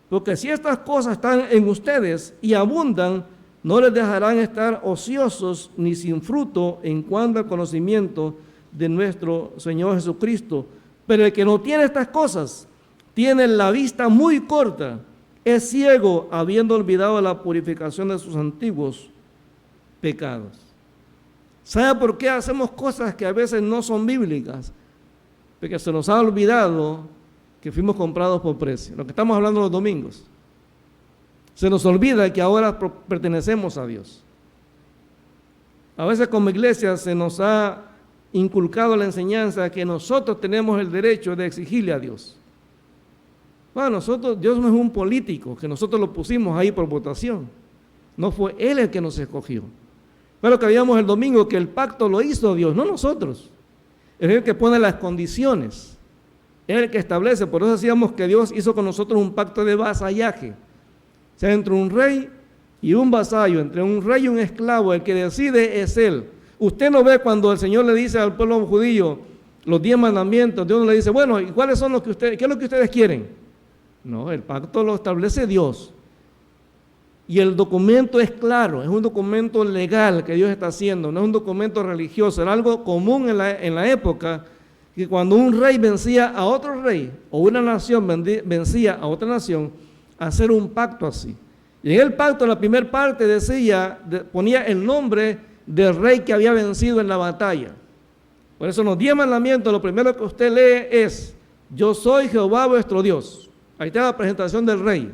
Porque si estas cosas están en ustedes y abundan, no les dejarán estar ociosos ni sin fruto en cuanto al conocimiento de nuestro Señor Jesucristo. Pero el que no tiene estas cosas, tiene la vista muy corta, es ciego, habiendo olvidado la purificación de sus antiguos pecados. ¿Sabe por qué hacemos cosas que a veces no son bíblicas? Porque se nos ha olvidado que fuimos comprados por precio. Lo que estamos hablando los domingos. Se nos olvida que ahora pertenecemos a Dios. A veces como iglesia se nos ha inculcado la enseñanza que nosotros tenemos el derecho de exigirle a Dios. Bueno, Dios no es un político, que nosotros lo pusimos ahí por votación. No fue Él el que nos escogió. Fue lo que veíamos el domingo, que el pacto lo hizo Dios, no nosotros. Es el que pone las condiciones. Es el que establece. Por eso decíamos que Dios hizo con nosotros un pacto de vasallaje. O sea, entre un rey y un vasallo, entre un rey y un esclavo, el que decide es Él. Usted no ve cuando el Señor le dice al pueblo judío los 10 mandamientos, Dios no le dice, bueno, ¿y cuáles son qué es lo que ustedes quieren? No, el pacto lo establece Dios. Y el documento es claro, es un documento legal que Dios está haciendo, no es un documento religioso, era algo común en la época, que cuando un rey vencía a otro rey, o una nación vencía a otra nación, hacer un pacto así. Y en el pacto, en la primera parte ponía el nombre del rey que había vencido en la batalla. Por eso en los 10 mandamientos, lo primero que usted lee es, yo soy Jehová vuestro Dios. Ahí está la presentación del rey.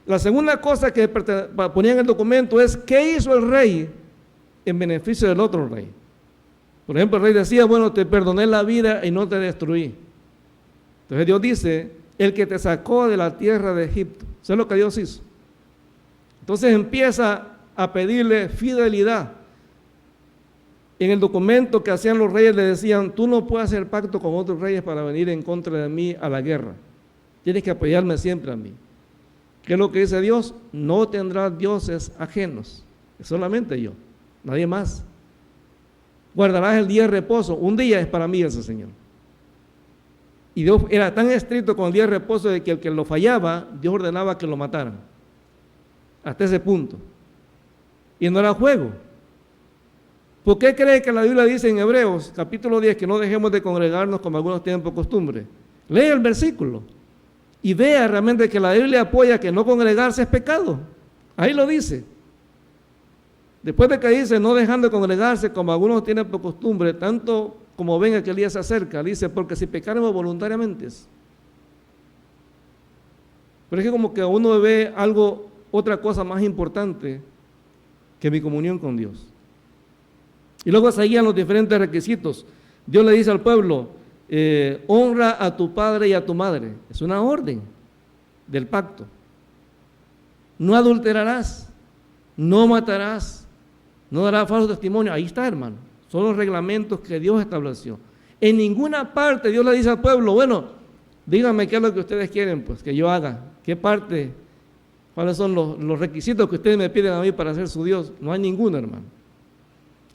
La segunda cosa que ponía en el documento es, ¿qué hizo el rey en beneficio del otro rey? Por ejemplo, el rey decía, bueno, te perdoné la vida y no te destruí. Entonces Dios dice, el que te sacó de la tierra de Egipto. Eso es lo que Dios hizo. Entonces empieza a pedirle fidelidad. En el documento que hacían los reyes le decían, tú no puedes hacer pacto con otros reyes para venir en contra de mí a la guerra. Tienes que apoyarme siempre a mí. ¿Qué es lo que dice Dios? No tendrás dioses ajenos, solamente yo, nadie más. Guardarás el día de reposo, un día es para mí ese Señor. Y Dios era tan estricto con el día de reposo de que el que lo fallaba, Dios ordenaba que lo mataran. Hasta ese punto. Y no era juego. ¿Por qué cree que la Biblia dice en Hebreos, capítulo 10, que no dejemos de congregarnos como algunos tienen por costumbre? Lee el versículo y vea realmente que la Biblia apoya que no congregarse es pecado. Ahí lo dice. Después de que dice, no dejando de congregarse como algunos tienen por costumbre, tanto como ven que el día se acerca, dice, porque si pecáramos voluntariamente. Pero es que como que uno ve otra cosa más importante que mi comunión con Dios. Y luego seguían los diferentes requisitos. Dios le dice al pueblo, honra a tu padre y a tu madre. Es una orden del pacto. No adulterarás, no matarás, no darás falso testimonio. Ahí está, hermano. Son los reglamentos que Dios estableció. En ninguna parte Dios le dice al pueblo, bueno, díganme qué es lo que ustedes quieren, pues, que yo haga. ¿Qué parte? ¿Cuáles son los requisitos que ustedes me piden a mí para ser su Dios? No hay ninguno, hermano.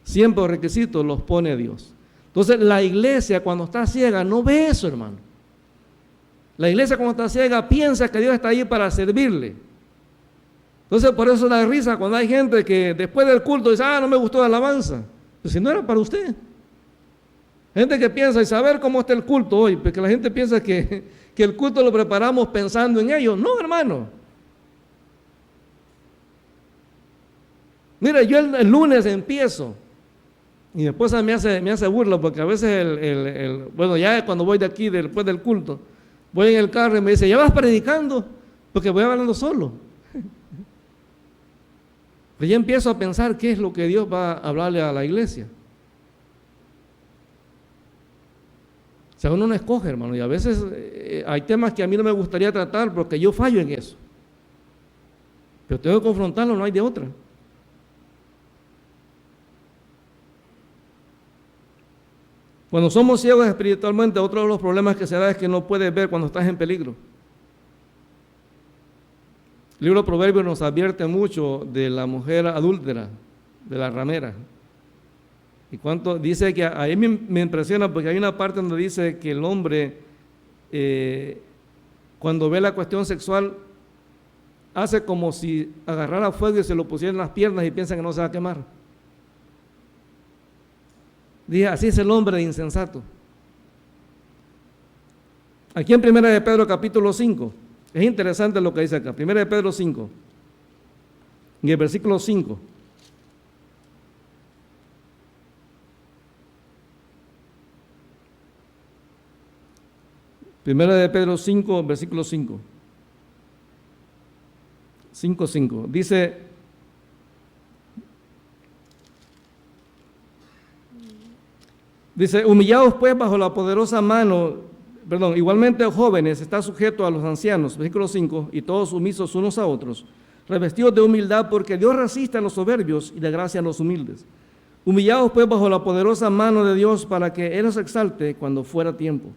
Siempre los requisitos los pone Dios. Entonces la iglesia cuando está ciega no ve eso, hermano. La iglesia cuando está ciega piensa que Dios está ahí para servirle. Entonces por eso da risa cuando hay gente que después del culto dice, no me gustó la alabanza. Pues si no era para usted. Gente que piensa, y saber cómo está el culto hoy, porque la gente piensa que el culto lo preparamos pensando en ellos. No, hermano. Mira, yo el lunes empiezo, y mi esposa me hace burla, porque a veces bueno, ya cuando voy de aquí, después del culto, voy en el carro y me dice, ¿ya vas predicando? Porque voy hablando solo. Pero ya empiezo a pensar qué es lo que Dios va a hablarle a la iglesia. O sea, uno no escoge, hermano, y a veces hay temas que a mí no me gustaría tratar porque yo fallo en eso. Pero tengo que confrontarlo, no hay de otra. Cuando somos ciegos espiritualmente, otro de los problemas que se da es que no puedes ver cuando estás en peligro. El libro de Proverbios nos advierte mucho de la mujer adúltera, de la ramera. Y cuánto dice que a mí me impresiona porque hay una parte donde dice que el hombre cuando ve la cuestión sexual hace como si agarrara fuego y se lo pusiera en las piernas y piensa que no se va a quemar. Dice, así es el hombre insensato. Aquí en 1 de Pedro capítulo 5, es interesante lo que dice acá, 1 de Pedro 5, en el versículo 5. Primera de Pedro 5, versículo 5. 5:5. Dice, humillaos pues bajo la poderosa mano, igualmente jóvenes, está sujeto a los ancianos, versículo 5, y todos sumisos unos a otros, revestidos de humildad, porque Dios resiste a los soberbios y de gracia a los humildes. Humillaos pues bajo la poderosa mano de Dios para que Él os exalte cuando fuera tiempo,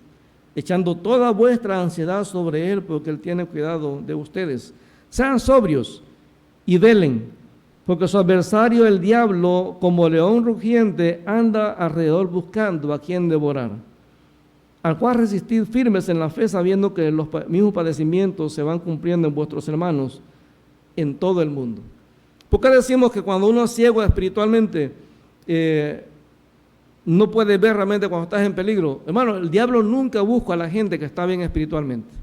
echando toda vuestra ansiedad sobre Él, porque Él tiene cuidado de ustedes. Sean sobrios y velen, porque su adversario, el diablo, como león rugiente, anda alrededor buscando a quien devorar, al cual resistid firmes en la fe, sabiendo que los mismos padecimientos se van cumpliendo en vuestros hermanos en todo el mundo. ¿Por qué decimos que cuando uno es ciego espiritualmente, no puede ver realmente cuando estás en peligro? Hermano, el diablo nunca busca a la gente que está bien espiritualmente.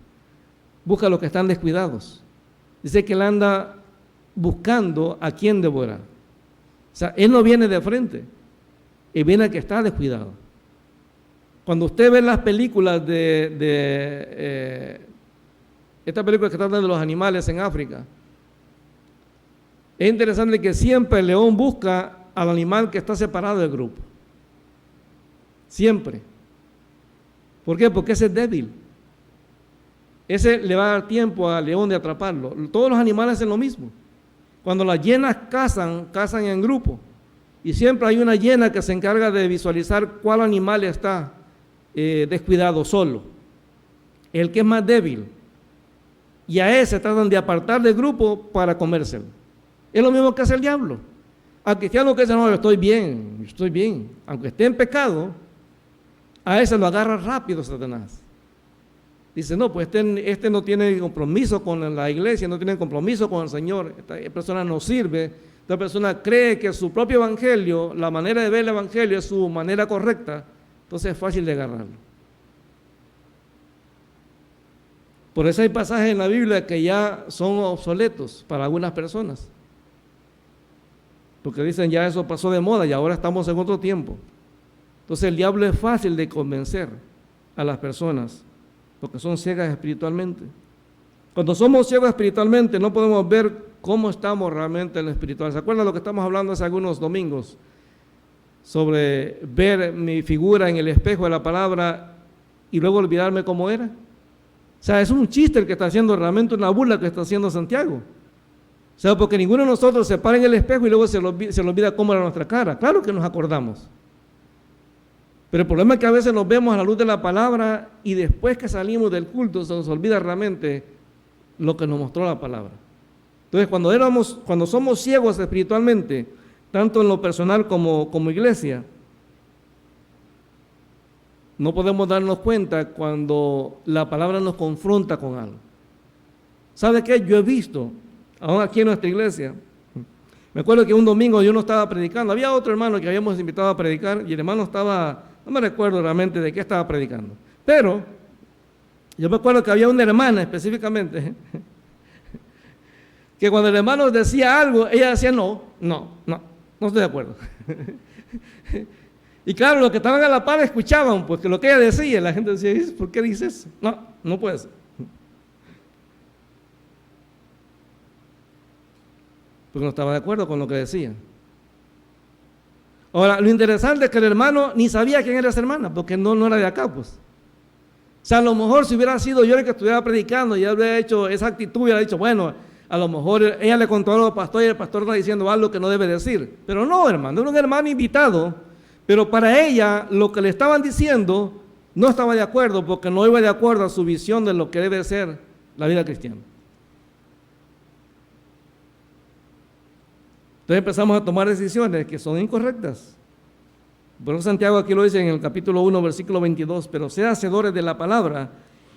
Busca a los que están descuidados. Dice que él anda buscando a quien devorar. O sea, él no viene de frente, él viene al que está descuidado. Cuando usted ve las películas esta película que tratan de los animales en África, es interesante que siempre el león busca al animal que está separado del grupo. Siempre. ¿Por qué? Porque ese es débil. Ese le va a dar tiempo al león de atraparlo. Todos los animales hacen lo mismo. Cuando las hienas cazan en grupo. Y siempre hay una hiena que se encarga de visualizar cuál animal está descuidado solo. El que es más débil. Y a ese tratan de apartar del grupo para comérselo. Es lo mismo que hace el diablo. Al cristiano que dice, no, yo estoy bien. Aunque esté en pecado, a ese lo agarra rápido Satanás. Dice, no, pues este no tiene compromiso con la iglesia, no tiene compromiso con el Señor, esta persona no sirve, esta persona cree que su propio evangelio, la manera de ver el evangelio es su manera correcta, entonces es fácil de agarrarlo. Por eso hay pasajes en la Biblia que ya son obsoletos para algunas personas, porque dicen ya eso pasó de moda y ahora estamos en otro tiempo. Entonces el diablo es fácil de convencer a las personas porque son ciegas espiritualmente. Cuando somos ciegos espiritualmente no podemos ver cómo estamos realmente en lo espiritual. ¿Se acuerdan de lo que estamos hablando hace algunos domingos? Sobre ver mi figura en el espejo de la palabra y luego olvidarme cómo era. O sea, es un chiste el que está haciendo, realmente una burla que está haciendo Santiago. O sea, porque ninguno de nosotros se para en el espejo y luego se le olvida cómo era nuestra cara. Claro que nos acordamos. Pero el problema es que a veces nos vemos a la luz de la palabra y después que salimos del culto se nos olvida realmente lo que nos mostró la palabra. Entonces, cuando somos ciegos espiritualmente, tanto en lo personal como iglesia, no podemos darnos cuenta cuando la palabra nos confronta con algo. ¿Sabe qué? Yo he visto, aún aquí en nuestra iglesia, me acuerdo que un domingo yo no estaba predicando, había otro hermano que habíamos invitado a predicar y el hermano estaba, no me recuerdo realmente de qué estaba predicando, pero yo me acuerdo que había una hermana específicamente que cuando el hermano decía algo, ella decía no estoy de acuerdo. Y claro, los que estaban a la par escuchaban, porque lo que ella decía, la gente decía, ¿por qué dices eso? No puede ser. Porque no estaba de acuerdo con lo que decía. Ahora, lo interesante es que el hermano ni sabía quién era esa hermana, porque no era de acá, pues. O sea, a lo mejor si hubiera sido yo el que estuviera predicando y él hubiera hecho esa actitud, hubiera dicho, bueno, a lo mejor ella le contó algo al pastor y el pastor está diciendo algo que no debe decir. Pero no, hermano, era un hermano invitado, pero para ella lo que le estaban diciendo no estaba de acuerdo, porque no iba de acuerdo a su visión de lo que debe ser la vida cristiana. Entonces empezamos a tomar decisiones que son incorrectas. Por eso Santiago aquí lo dice en el capítulo 1, versículo 22, pero sean hacedores de la palabra,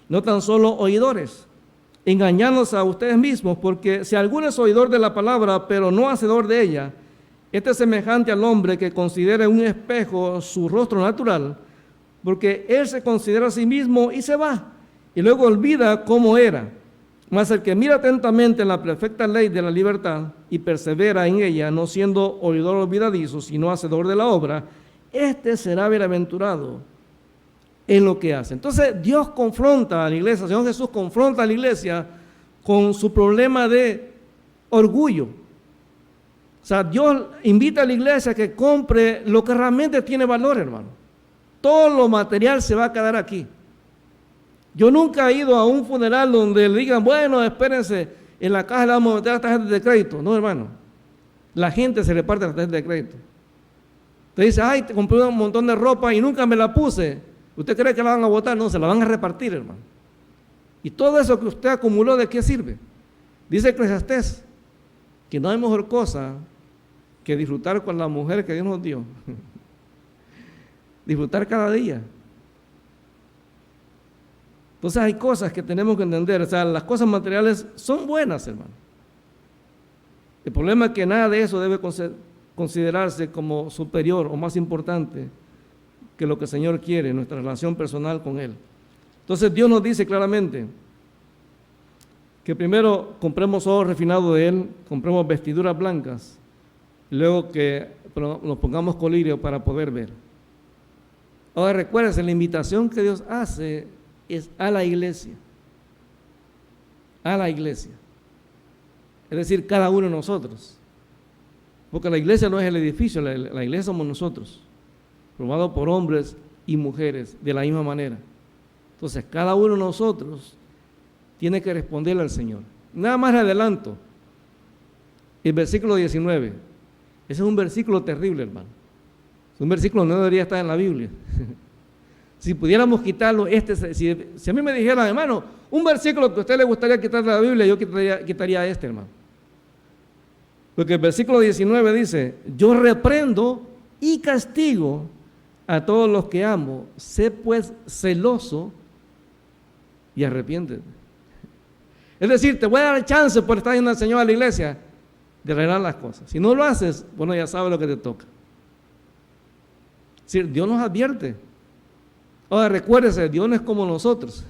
no tan solo oidores, engañándose a ustedes mismos, porque si alguno es oidor de la palabra, pero no hacedor de ella, este es semejante al hombre que considera en un espejo su rostro natural, porque él se considera a sí mismo y se va, y luego olvida cómo era. Mas el que mira atentamente en la perfecta ley de la libertad y persevera en ella, no siendo oidor olvidadizo, sino hacedor de la obra, este será bienaventurado en lo que hace. Entonces Dios confronta a la iglesia, el Señor Jesús confronta a la iglesia con su problema de orgullo. O sea, Dios invita a la iglesia a que compre lo que realmente tiene valor, hermano. Todo lo material se va a quedar aquí. Yo nunca he ido a un funeral donde le digan, bueno, espérense, en la caja le vamos a meter las tarjetas de crédito. No, hermano. La gente se reparte las tarjetas de crédito. Te dice, ay, te compré un montón de ropa y nunca me la puse. ¿Usted cree que la van a botar? No, se la van a repartir, hermano. Y todo eso que usted acumuló, ¿de qué sirve? Dice Eclesiastés que no hay mejor cosa que disfrutar con la mujer que Dios nos dio. Disfrutar cada día. Entonces hay cosas que tenemos que entender, o sea, las cosas materiales son buenas, hermano. El problema es que nada de eso debe considerarse como superior o más importante que lo que el Señor quiere, nuestra relación personal con Él. Entonces Dios nos dice claramente que primero compremos oro refinado de Él, compremos vestiduras blancas, y luego que nos pongamos colirio para poder ver. Ahora recuérdense, la invitación que Dios hace es a la iglesia. A la iglesia. Es decir, cada uno de nosotros. Porque la iglesia no es el edificio, la iglesia somos nosotros, formados por hombres y mujeres de la misma manera. Entonces, cada uno de nosotros tiene que responderle al Señor. Nada más adelanto. El versículo 19. Ese es un versículo terrible, hermano. Es un versículo que no debería estar en la Biblia. Si pudiéramos quitarlo, si a mí me dijeran, hermano, un versículo que a usted le gustaría quitar de la Biblia, yo quitaría este, hermano. Porque el versículo 19 dice, yo reprendo y castigo a todos los que amo, sé pues celoso y arrepiéntete. Es decir, te voy a dar chance por estar yendo al Señor a la iglesia de arreglar las cosas. Si no lo haces, bueno, ya sabes lo que te toca. Es decir, Dios nos advierte. Ahora recuérdese, Dios no es como nosotros.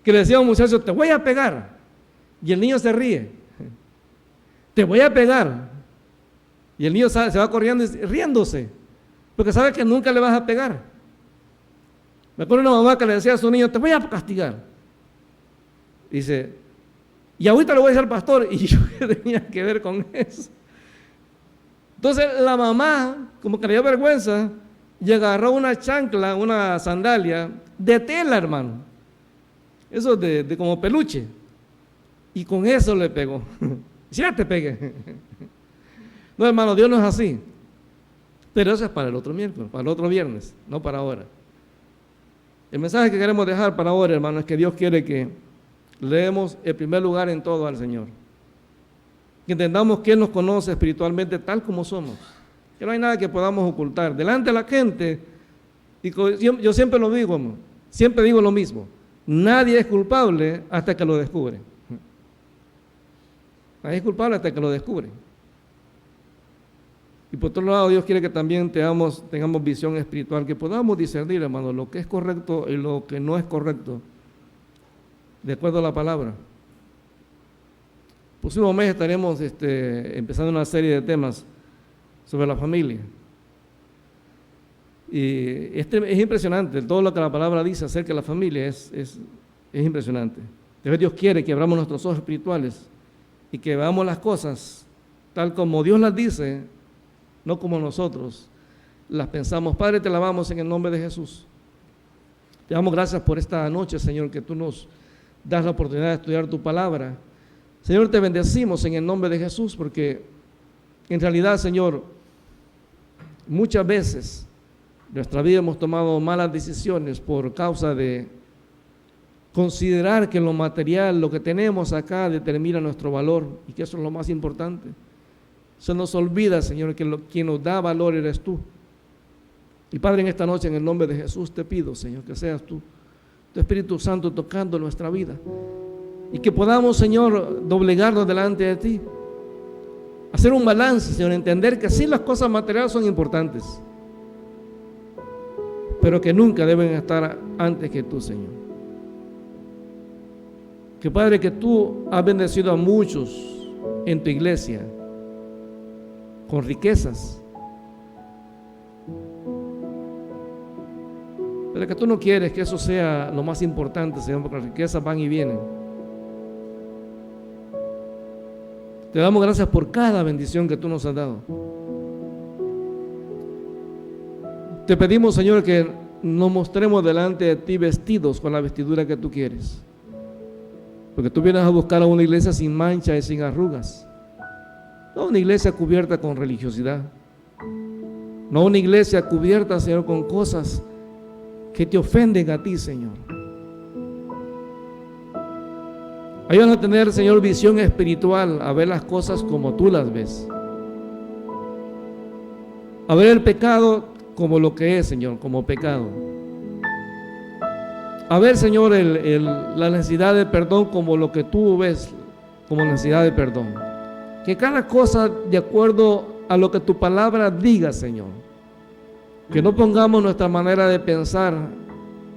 Que le decía a un muchacho, te voy a pegar. Y el niño se ríe. Te voy a pegar. Y el niño se va corriendo riéndose. Porque sabe que nunca le vas a pegar. Me acuerdo de una mamá que le decía a su niño, te voy a castigar. Dice, y ahorita le voy a decir al pastor. Y yo, ¿qué tenía que ver con eso? Entonces la mamá, como que le dio vergüenza, y agarró una chancla, una sandalia de tela, hermano. Eso de como peluche. Y con eso le pegó. Si ya te pegué. No, hermano, Dios no es así. Pero eso es para el otro miércoles, para el otro viernes, no para ahora. El mensaje que queremos dejar para ahora, hermano, es que Dios quiere que le demos el primer lugar en todo al Señor. Que entendamos que Él nos conoce espiritualmente tal como somos. Que no hay nada que podamos ocultar. Delante de la gente Y yo siempre lo digo, amor, siempre digo lo mismo. Nadie es culpable hasta que lo descubre. Nadie es culpable hasta que lo descubre. Y por otro lado, Dios quiere que también tengamos visión espiritual, que podamos discernir, hermano, lo que es correcto y lo que no es correcto, de acuerdo a la palabra. El próximo mes estaremos empezando una serie de temas sobre la familia. Y es impresionante, todo lo que la palabra dice acerca de la familia es impresionante. Dios quiere que abramos nuestros ojos espirituales y que veamos las cosas tal como Dios las dice, no como nosotros las pensamos. Padre, te alabamos en el nombre de Jesús. Te damos gracias por esta noche, Señor, que tú nos das la oportunidad de estudiar tu palabra. Señor, te bendecimos en el nombre de Jesús, porque en realidad, Señor, muchas veces en nuestra vida hemos tomado malas decisiones por causa de considerar que lo material, lo que tenemos acá, determina nuestro valor, y que eso es lo más importante. Se nos olvida, Señor, que quien nos da valor eres tú. Y Padre, en esta noche, en el nombre de Jesús, te pido, Señor, que seas tú, tu Espíritu Santo, tocando nuestra vida, y que podamos, Señor, doblegarnos delante de ti, hacer un balance, Señor, entender que sí, las cosas materiales son importantes, pero que nunca deben estar antes que tú, Señor. Que Padre, que tú has bendecido a muchos en tu iglesia con riquezas, pero que tú no quieres que eso sea lo más importante, Señor, porque las riquezas van y vienen. Te damos gracias por cada bendición que tú nos has dado. Te pedimos, Señor, que nos mostremos delante de ti vestidos con la vestidura que tú quieres, porque tú vienes a buscar a una iglesia sin mancha y sin arrugas, no una iglesia cubierta con religiosidad, no una iglesia cubierta, Señor, con cosas que te ofenden a ti, Señor. Ayúdanos a tener, Señor, visión espiritual, a ver las cosas como tú las ves, a ver el pecado como lo que es, Señor, como pecado, a ver, Señor, la necesidad de perdón como lo que tú ves como necesidad de perdón. Que cada cosa de acuerdo a lo que tu palabra diga, Señor. Que no pongamos nuestra manera de pensar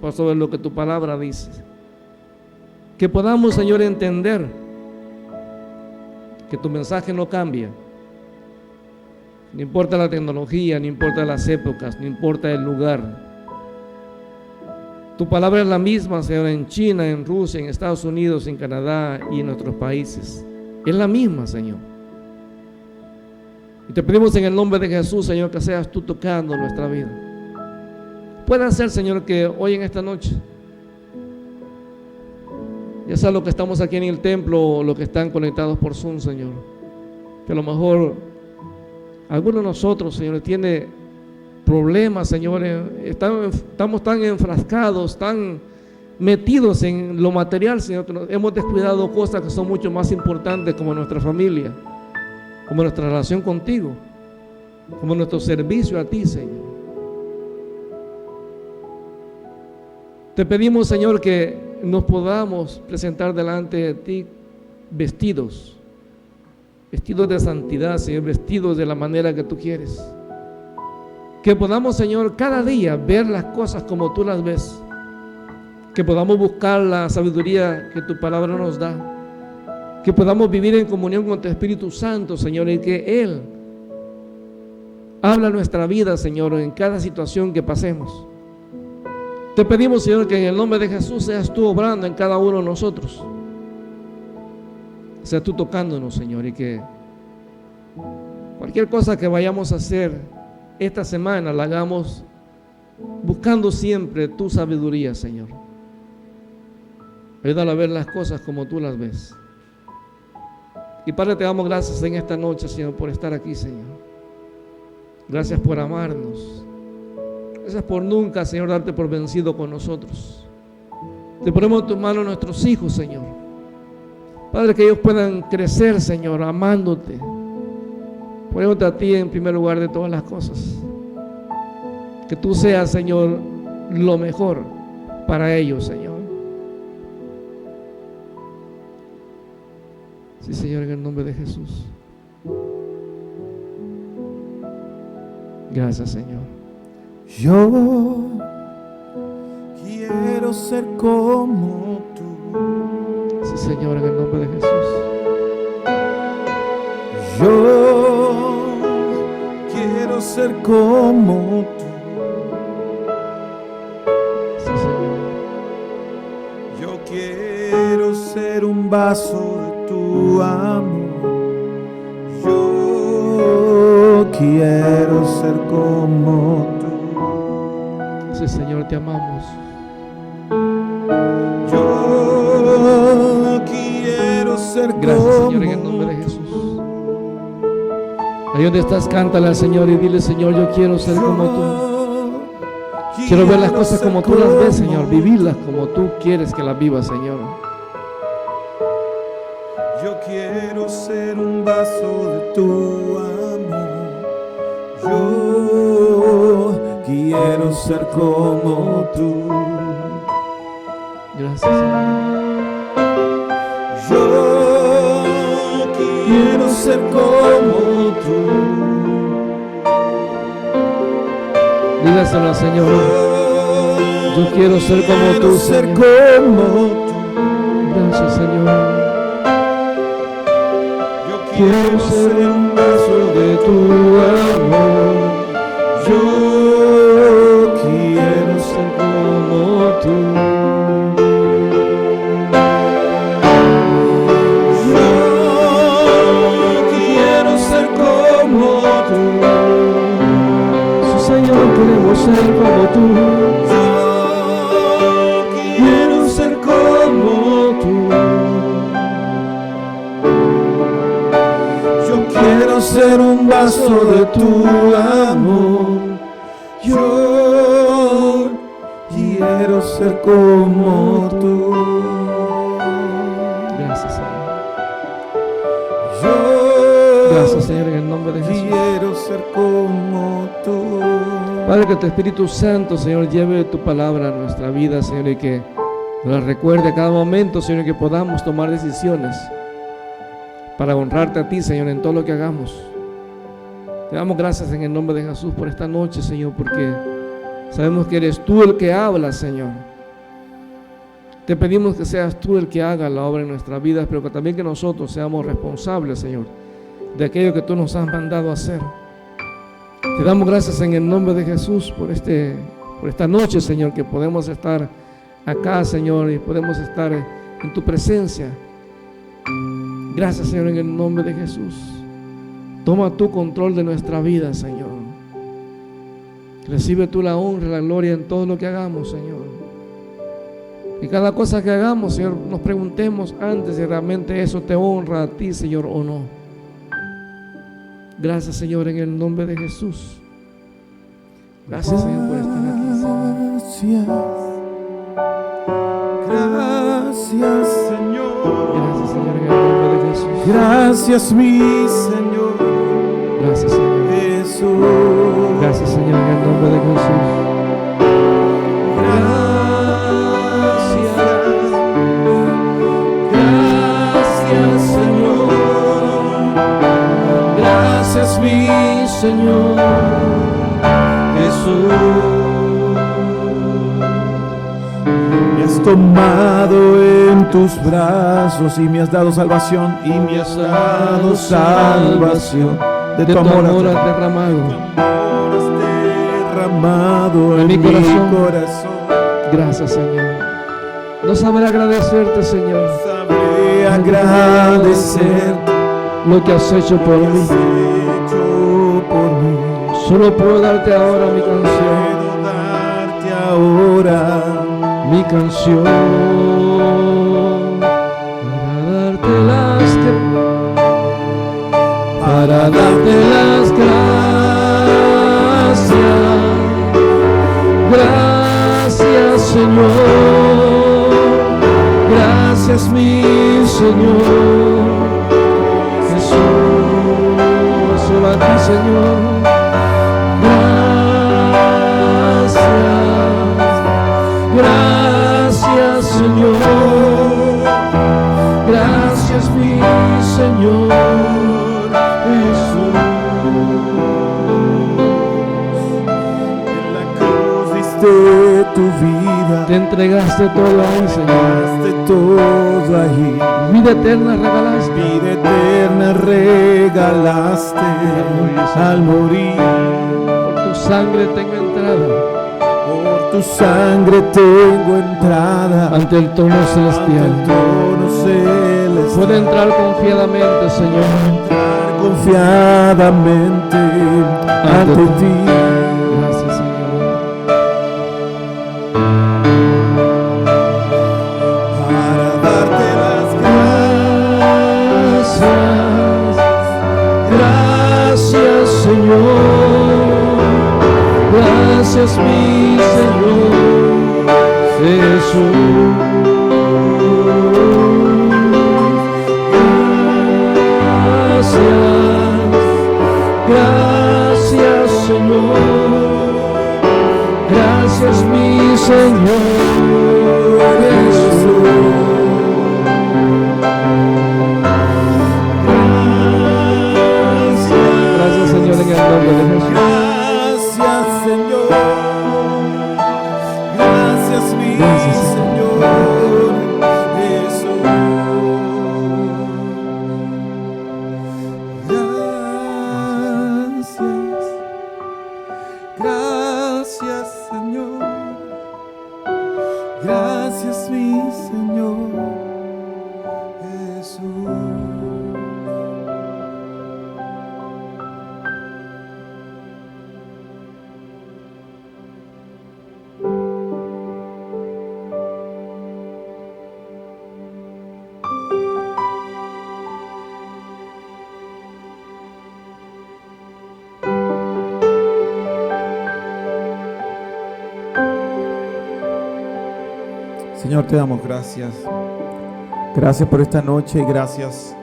por sobre lo que tu palabra dice. Que podamos, Señor, entender que tu mensaje no cambia. No importa la tecnología, no importa las épocas, no importa el lugar. Tu palabra es la misma, Señor, en China, en Rusia, en Estados Unidos, en Canadá y en nuestros países. Es la misma, Señor. Y te pedimos en el nombre de Jesús, Señor, que seas tú tocando nuestra vida. Puede ser, Señor, que hoy en esta noche, ya sea lo que estamos aquí en el templo o los que están conectados por Zoom, Señor, que a lo mejor alguno de nosotros, Señor, tiene problemas, Señor, estamos tan enfrascados, tan metidos en lo material, Señor, que hemos descuidado cosas que son mucho más importantes, como nuestra familia, como nuestra relación contigo, como nuestro servicio a ti, Señor. Te pedimos, Señor, que nos podamos presentar delante de ti vestidos de santidad, Señor, vestidos de la manera que tú quieres. Que podamos, Señor, cada día ver las cosas como tú las ves. Que podamos buscar la sabiduría que tu palabra nos da. Que podamos vivir en comunión con tu Espíritu Santo, Señor, y que Él habla nuestra vida, Señor, en cada situación que pasemos. Te pedimos, Señor, que en el nombre de Jesús seas tú obrando en cada uno de nosotros. Seas tú tocándonos, Señor, y que cualquier cosa que vayamos a hacer esta semana la hagamos buscando siempre tu sabiduría, Señor. Ayúdala a ver las cosas como tú las ves. Y Padre, te damos gracias en esta noche, Señor, por estar aquí, Señor. Gracias por amarnos. Gracias por nunca, Señor, darte por vencido con nosotros. Te ponemos en tus manos nuestros hijos, Señor. Padre, que ellos puedan crecer, Señor, amándote. Ponemos a ti en primer lugar de todas las cosas. Que tú seas, Señor, lo mejor para ellos, Señor. Sí, Señor, en el nombre de Jesús. Gracias, Señor. Yo quiero ser como tú. Sí, Señor, en el nombre de Jesús. Yo quiero ser como tú. Sí, Señor. Yo quiero ser un vaso de tu amor. Yo quiero ser como tú. Sí, Señor, te amamos. Yo quiero ser Gracias, como Señor, en el nombre de Jesús. Ahí donde estás, cántale al Señor y dile: Señor, yo quiero ser como tú. Quiero ver las cosas como tú las ves, Señor. Vivirlas como tú quieres que las vivas, Señor. Yo quiero ser un vaso de tu amor. Yo quiero ser como tú. Gracias, Señor. Yo quiero ser como tú. Dígaselo al Señor. Yo quiero ser como tú, ser Señor. como tú. Gracias, Señor. Yo Quiero ser un vaso de tu amor. Yo quiero ser como tú. Yo quiero ser como tú. Sí, Señor, queremos ser como tú. Yo quiero ser como tú. Yo quiero ser un vaso de tu amor. Yo quiero ser como tú. Gracias, Señor. Yo Gracias, Señor, en el nombre de Jesús. quiero ser como tú. Padre, que tu Espíritu Santo, Señor, lleve tu palabra a nuestra vida, Señor, y que nos la recuerde a cada momento, Señor, que podamos tomar decisiones para honrarte a ti, Señor, en todo lo que hagamos. Te damos gracias en el nombre de Jesús por esta noche, Señor, porque sabemos que eres tú el que habla, Señor. Te pedimos que seas tú el que haga la obra en nuestras vidas, pero que también que nosotros seamos responsables, Señor, de aquello que tú nos has mandado a hacer. Te damos gracias en el nombre de Jesús por esta noche, Señor, que podemos estar acá, Señor, y podemos estar en tu presencia. Gracias, Señor, en el nombre de Jesús. Toma tu control de nuestra vida, Señor. Recibe tú la honra, la gloria en todo lo que hagamos, Señor. Y cada cosa que hagamos, Señor, nos preguntemos antes si realmente eso te honra a ti, Señor, o no. Gracias, Señor, en el nombre de Jesús. Gracias, Señor, por estar aquí, Señor. Gracias, Señor. Gracias, Señor, en el nombre de Jesús. Gracias, mi Señor. Gracias, Señor. Jesús. Gracias, Señor, en el nombre de Jesús. Gracias, Señor. Gracias, mi Señor. Jesús. Me has tomado en tus brazos y me has dado salvación. Y me has dado salvación. De tu amor has derramado. Derramado en mi corazón. Gracias, Señor. No sabré agradecerte, Señor. Sabré agradecerte lo que has hecho por mí. Solo puedo darte ahora mi canción. Puedo darte ahora mi canción. Para darte las gracias. Gracias, Señor. Gracias, mi Señor. Jesús, solo a ti, Señor. Gracias. diste tu vida, te entregaste todo ahí, Señor. diste todo ahí. Vida eterna regalaste. Vida eterna regalaste al morir. Por tu sangre tengo entrada Por tu sangre tengo entrada ante el trono ante el celestial. trono celestial. Puedo entrar confiadamente, Señor, Entrar confiadamente ante ti. Gracias, Señor. Para darte las Gracias, Señor. Gracias, mi Señor Jesús. Gracias, Señor. Gracias, mi Señor Jesús. Gracias, Señor, en el nombre de Jesús. Gracias, Señor. Gracias, mi Gracias, Señor Jesús. Gracias, Señor. Gracias, mi Señor Jesús. Señor, te damos gracias. Gracias por esta noche y gracias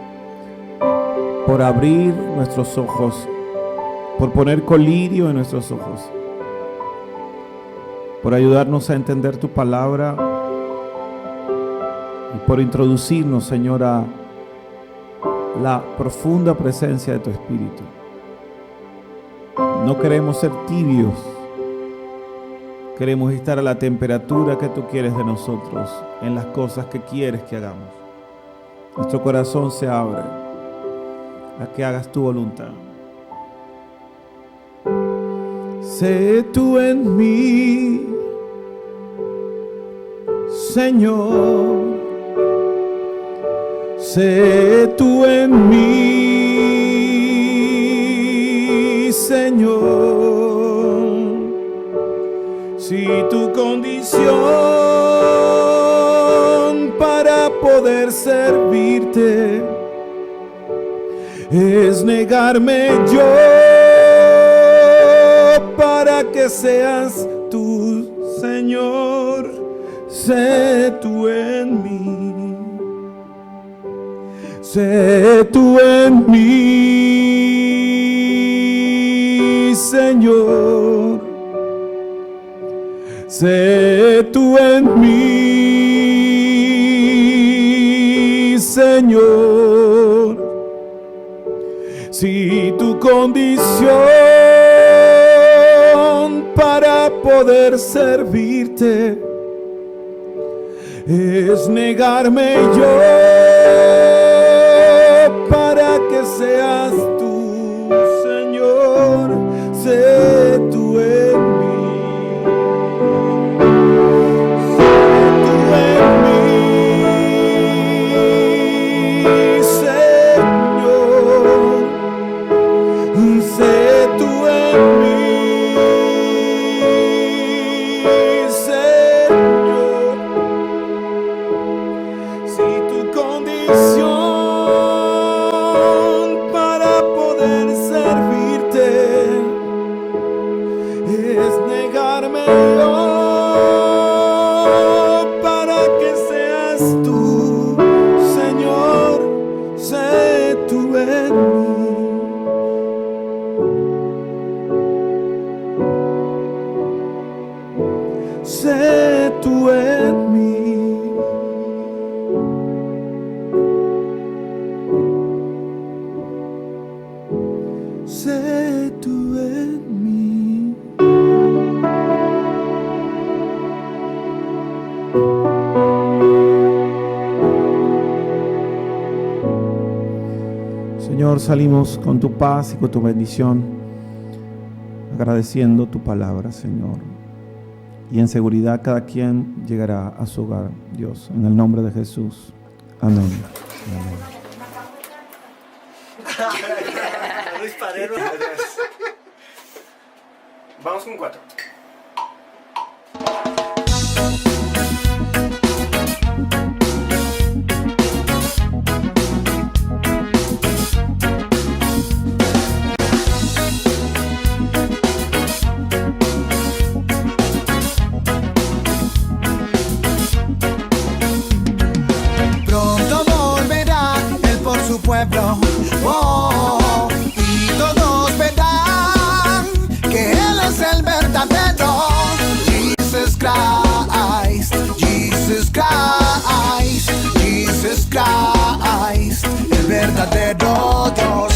por abrir nuestros ojos, por poner colirio en nuestros ojos, por ayudarnos a entender tu palabra y por introducirnos, Señor, a la profunda presencia de tu Espíritu. No queremos ser tibios. Queremos estar a la temperatura que tú quieres de nosotros, en las cosas que quieres que hagamos. Nuestro corazón se abre a que hagas tu voluntad. Sé tú en mí, Señor. Sé tú en mí, Señor. Si tu condición para poder servirte es negarme yo para que seas tú, Señor, sé tú en mí, sé tú en mí, Señor. Sé tú en mí, Señor. Si tu condición para poder servirte es negarme yo para que seas tú, Señor, sé tú en mí. Sé tú en mí. Sé tú en mí. Señor, salimos con tu paz y con tu bendición, agradeciendo tu palabra, Señor. Y en seguridad cada quien llegará a su hogar, Dios, en el nombre de Jesús. Amén. Amén. Luis Padero. Vamos con 4. Pronto volverá él por su pueblo, oh, y todos verán que él es el verdadero. Jesus Christ, Jesus Christ, Jesus Christ, el verdadero Dios.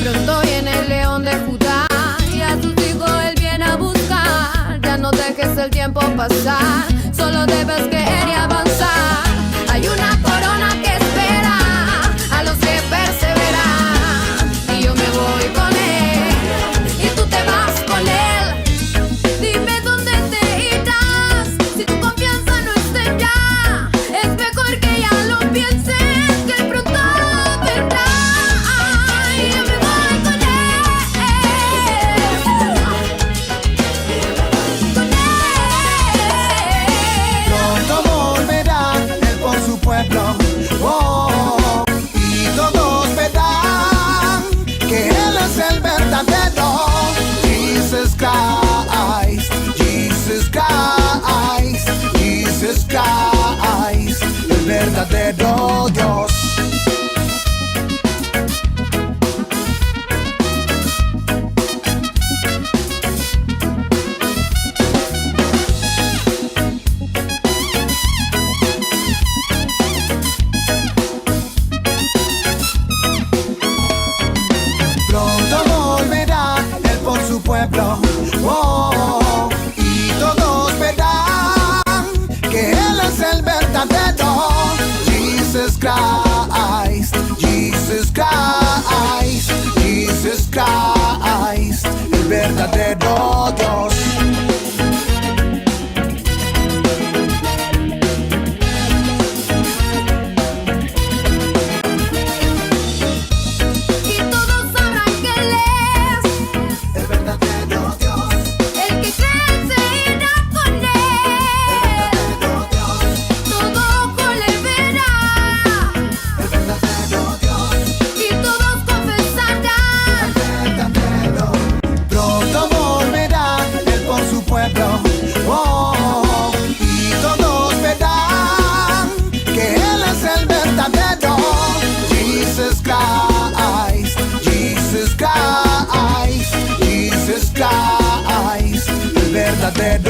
Pronto viene el león de Judá y a tus hijos él viene a buscar. Ya no dejes el tiempo pasar, solo debes querer y avanzar. Hay una corona que espera a los que perseveran, y yo me voy con él y tú te vas con él. Dime dónde te irás si tu confianza no está en ya. Es mejor que ya lo pienses, que él pronto vendrá. Y yo me voy con Pronto volverá él por su pueblo, oh, y todos verán que él es el verdadero. Jesus Christ, Jesus Christ, Jesus Christ, el verdadero Dios. Pronto volverá él por su pueblo, oh, y todos verán que él es el verdadero. Jesus Christ, Jesus Christ, Jesus Christ, el verdadero Dios. y todos sabrán que él es El verdadero Dios, el que cree se irá con él. Todo ojo le verá el verdadero Dios, y todos confesarán. verdadero. Pronto volverá él por su pueblo, oh, y todos verán que él es el verdadero. Jesus Christ, Jesus Christ, Jesus Christ, el verdadero